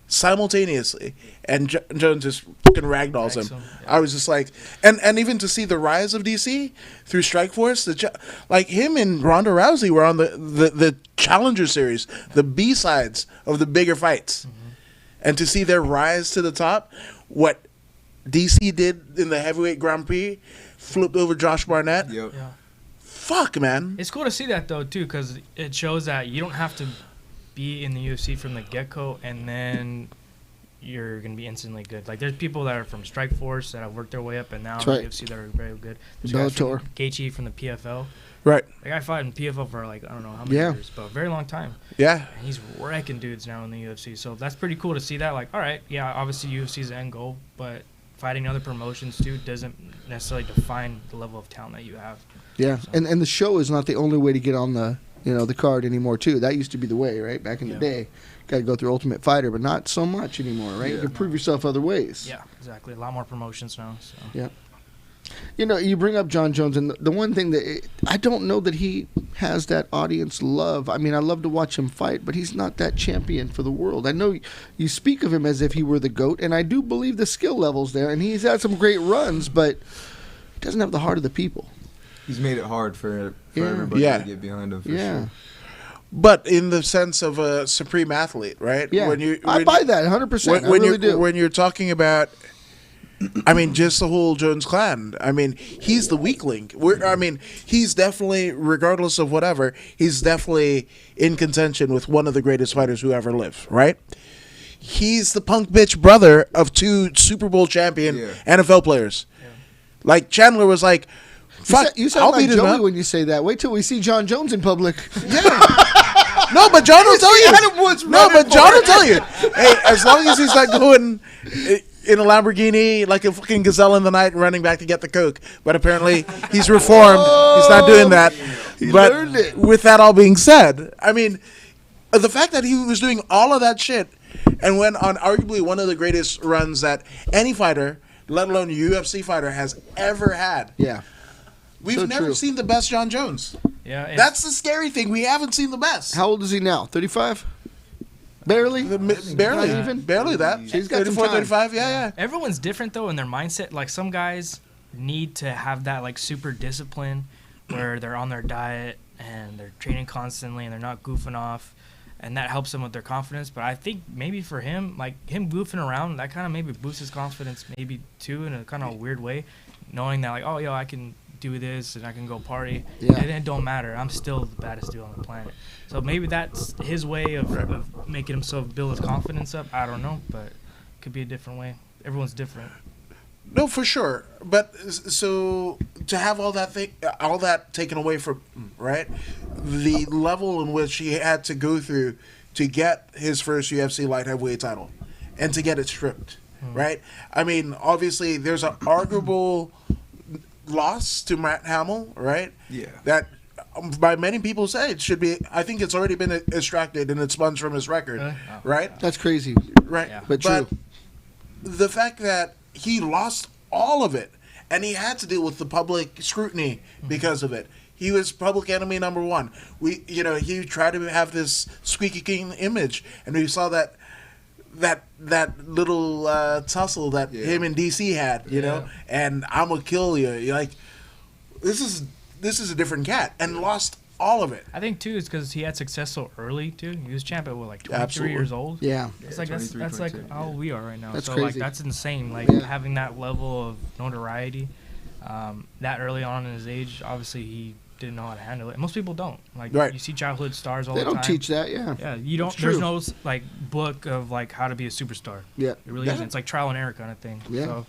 Simultaneously, and Jones just fucking ragdolls him. I was just like, and even to see the rise of DC through Strikeforce, like him and Ronda Rousey were on the Challenger Series, the B sides of the bigger fights, and to see their rise to the top, what DC did in the heavyweight Grand Prix, flipped over Josh Barnett. Yep. Yeah. Fuck, man. It's cool to see that though too, because it shows that you don't have to be in the UFC from the get-go and then you're going to be instantly good. Like there's people that are from Strikeforce that have worked their way up and now in the UFC that are very good. There's guys from Gaethje from the PFL. Right. The guy fought in PFL for like I don't know how many years, but a very long time. Yeah. And he's wrecking dudes now in the UFC. So that's pretty cool to see that. Like, all right, yeah, obviously UFC's the end goal, but fighting other promotions too doesn't necessarily define the level of talent that you have. Yeah, so. and the show is not the only way to get on the the card anymore too. That used to be the way, right? Back in the day, got to go through Ultimate Fighter, but not so much anymore, right? You can prove yourself other ways. Yeah, exactly. A lot more promotions now. So. Yeah. You know, you bring up John Jones, and the one thing that I don't know that he has that audience love. I mean, I love to watch him fight, but he's not that champion for the world. I know you speak of him as if he were the GOAT, and I do believe the skill level's there, and he's had some great runs, but he doesn't have the heart of the people. He's made it hard for everybody to get behind him. For sure. but in the sense of a supreme athlete, right? Yeah, I buy that 100%. When I really do. When you're talking about, I mean, just the whole Jones clan. I mean, he's the weak link. He's definitely, regardless of whatever, he's definitely in contention with one of the greatest fighters who ever lived, right? He's the punk bitch brother of 2 Super Bowl champion NFL players. Yeah. Like, Chandler was like, fuck, you sound I'll like beat him Joey up. when you say that. Wait till we see John Jones in public. Yeah. No, but John will tell you. Adam Woods No, running but John for will it. tell you. Hey, as long as he's not going in a Lamborghini like a fucking gazelle in the night and running back to get the coke. But apparently he's reformed. He's not doing that. He But learned it. with that all being said, I mean, the fact that he was doing all of that shit and went on arguably one of the greatest runs that any fighter, let alone a UFC fighter, has ever had. Yeah. We've So never true. seen the best John Jones. Yeah, That's the scary thing. We haven't seen the best. How old is he now? 35? Barely? Barely. Not even? Barely that. He's got some 34, time. 35, yeah. everyone's different though in their mindset. Like some guys need to have that like super discipline where they're on their diet and they're training constantly and they're not goofing off, and that helps them with their confidence. But I think maybe for him, like him goofing around, that kind of maybe boosts his confidence maybe too in a kind of weird way, knowing that like, oh yo, I can do this and I can go party. Yeah. And it don't matter. I'm still the baddest dude on the planet. So maybe that's his way of making himself build his confidence up. I don't know, but it could be a different way. Everyone's different. No, for sure. But so to have all that taken away from, right? The level in which he had to go through to get his first UFC light heavyweight title and to get it stripped, right? I mean, obviously there's an arguable loss to Matt Hamill, right? Yeah. That by many people say it should be. I think it's already been extracted and expunged from his record, right? That's crazy. Right. Yeah. But true. The fact that he lost all of it and he had to deal with the public scrutiny because of it. He was public enemy number 1. He tried to have this squeaky clean image, and we saw that little tussle that him and DC had, you know, and I'm gonna kill you. You're like, this is a different cat, and lost all of it. I think too is because he had success so early too. He was champ at what, like 23 Absolutely. years old. Yeah. It's like that's 23, like 22, how we are right now. That's so crazy. like that's insane. Like Yeah. having that level of notoriety, that early on in his age, obviously he didn't know how to handle it. Most people don't. Like Right. you see childhood stars all They the time. don't teach that, yeah. Yeah, you don't. It's true. There's no like book of like how to be a superstar. Yeah. It really isn't. It's like trial and error kind of thing. Yeah. So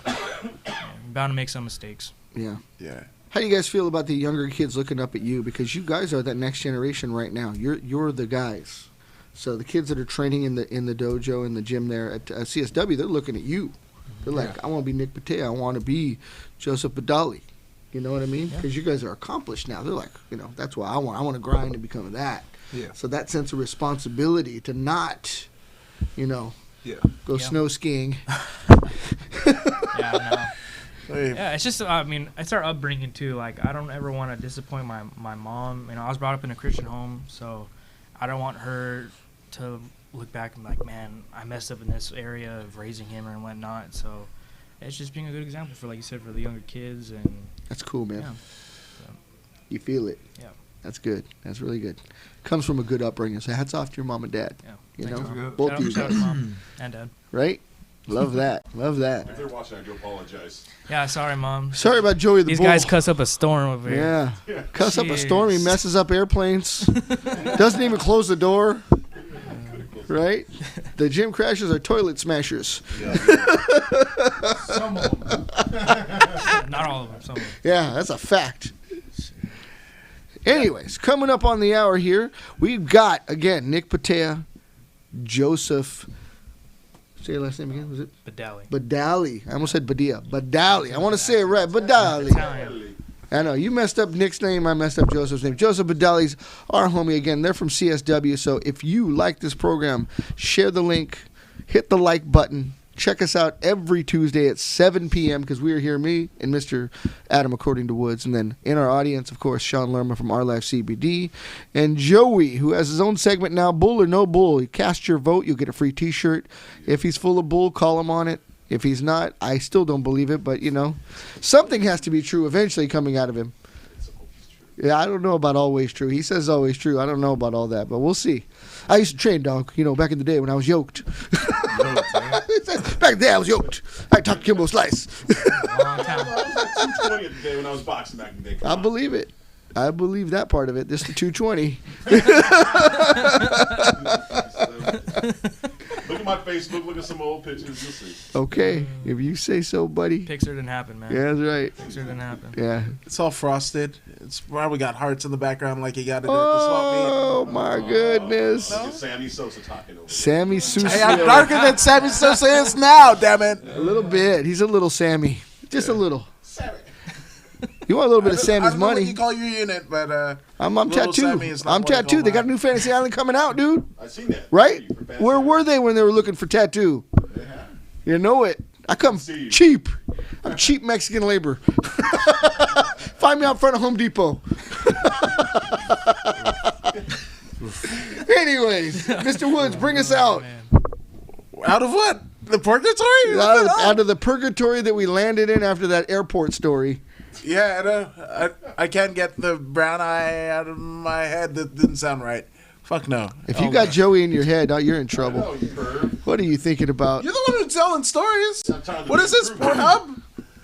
you're bound to make some mistakes. Yeah. Yeah. How do you guys feel about the younger kids looking up at you? Because you guys are that next generation right now. You're the guys. So the kids that are training in the dojo, in the gym there at CSW, they're looking at you. They're like, I want to be Nick Patea. I want to be Joseph Badali. You know what I mean? Because you guys are accomplished now. They're like, that's what I want. I want to grind and become that. Yeah. So that sense of responsibility to not, go snow skiing. Yeah, no. Yeah, it's just, I mean, it's our upbringing too. Like, I don't ever want to disappoint my mom. I was brought up in a Christian home, so I don't want her to look back and be like, man, I messed up in this area of raising him and whatnot. So it's just being a good example for, like you said, for the younger kids. And That's cool, man. yeah. You feel it. Yeah. That's good. That's really good. Comes from a good upbringing. So hats off to your mom and dad. Yeah. You Thanks, know, Mom. both of you Shout out guys. to mom and dad. Right? Love that. Love that. If they're watching, I do apologize. Yeah, sorry, mom. Sorry about Joey the These Bull. guys cuss up a storm over here. Yeah. Cuss up a storm. He Jeez. messes up airplanes. Doesn't even close the door. Right? The gym crashers are toilet smashers. Some of them. Not all of them. Some of them. Yeah, that's a fact. Anyways, coming up on the hour here, we've got, again, Nick Patea, Joseph. Say your last name again, was it? Badali. Badali. I almost said Badia. Badali. I want to say it right. Badali. Italian. I know. You messed up Nick's name. I messed up Joseph's name. Joseph Badali's our homie again. They're from CSW. So if you like this program, share the link, hit the like button. Check us out every Tuesday at 7 p.m. because we are here, me and Mr. Adam, according to Woods. And then in our audience, of course, Sean Lerma from Our Life CBD. And Joey, who has his own segment now, Bull or No Bull. You cast your vote, you'll get a free T-shirt. If he's full of bull, call him on it. If he's not, I still don't believe it. But, something has to be true eventually coming out of him. Yeah, I don't know about always true. He says always true. I don't know about all that, but we'll see. I used to train, dog, back in the day when I was yoked. Back then I was yoked. I talked Kimbo Slice. Long time. 220 at the day when I was boxing back in the day. I believe it. I believe that part of it. This is the 220. Look at my Facebook. Look at some old pictures. You'll see. Okay, if you say so, buddy. Pixar didn't happen, man. Yeah, that's right. Pixar didn't happen. Yeah. It's all frosted. It's probably got hearts in the background like you got it at the swap meet. Oh my goodness. Look at Sammy Sosa talking over there. Sammy Sosa. Hey, I'm darker than Sammy Sosa is now, damn it. A little bit. He's a little Sammy. Just a little. You want a little bit of Sammy's I don't know money. what you call your unit, but I'm Little Sammy tattooed. is not I'm what I call tattooed. They got a mine. new Fantasy Island coming out, dude. I seen that. Right? For Fantasy Where Island. were they when they were looking for tattoo? You know it. I come See you. cheap. I'm cheap Mexican labor. Find me out front of Home Depot. Anyways, Mr. Woods, bring us out. out of what? The purgatory? Out of the purgatory that we landed in after that airport story. Yeah, I know. I can't get the brown eye out of my head. That didn't sound right. Fuck no. If you got Joey in your head, you're in trouble. Oh, you perv. What are you thinking about? You're the one who's telling stories. I'm telling the What is this, truth. Pornhub?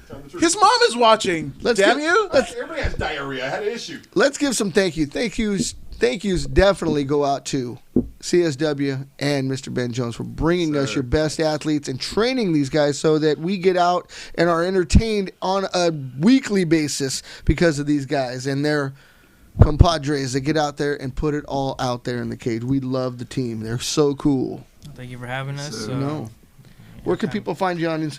Telling the truth. His mom is watching. Damn you. Everybody has diarrhea. I had an issue. Let's give some thank yous. Thank yous definitely go out to CSW and Mr. Ben Jones for bringing us your best athletes and training these guys so that we get out and are entertained on a weekly basis because of these guys and their compadres that get out there and put it all out there in the cage. We love the team. They're so cool. Thank you for having us. No. Where can people find you on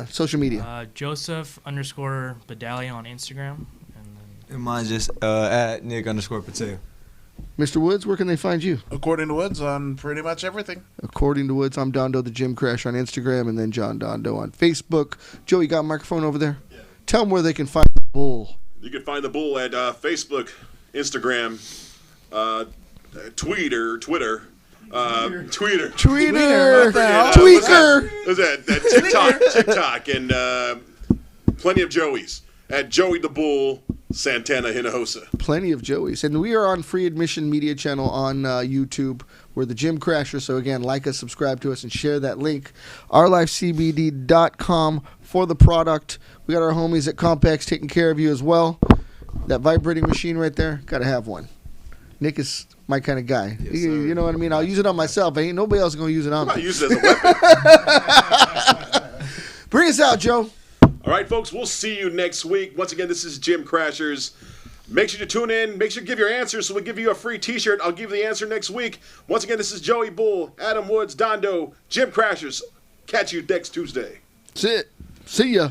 social media? Joseph_Badali on Instagram. And mine's just at Nick_Patea. Mr. Woods, where can they find you? According to Woods on pretty much everything. According to Woods, I'm Dondo the Gym Crash on Instagram and then John Dondo on Facebook. Joe, you got a microphone over there? Yeah. Tell them where they can find the bull. You can find the bull at Facebook, Instagram, Twitter. Tweeter. Tweaker. What's that? TikTok, and plenty of Joeys at Joey the Bull Santana Hinojosa. Plenty of Joeys. And we are on Free Admission Media Channel on YouTube. We're the Gym Crashers. So, again, like us, subscribe to us, and share that link. OurLifeCBD.com for the product. We got our homies at Compex taking care of you as well. That vibrating machine right there, got to have one. Nick is my kind of guy. Yes, You know what I mean? I'll use it on myself. Ain't nobody else going to use it on me. I use it as a weapon. Bring us out, Joe. All right, folks, we'll see you next week. Once again, this is Gym Crashers. Make sure to tune in. Make sure to give your answers so we'll give you a free T-shirt. I'll give you the answer next week. Once again, this is Joey Bull, Adam Woods, Dondo, Gym Crashers. Catch you next Tuesday. That's it. See ya.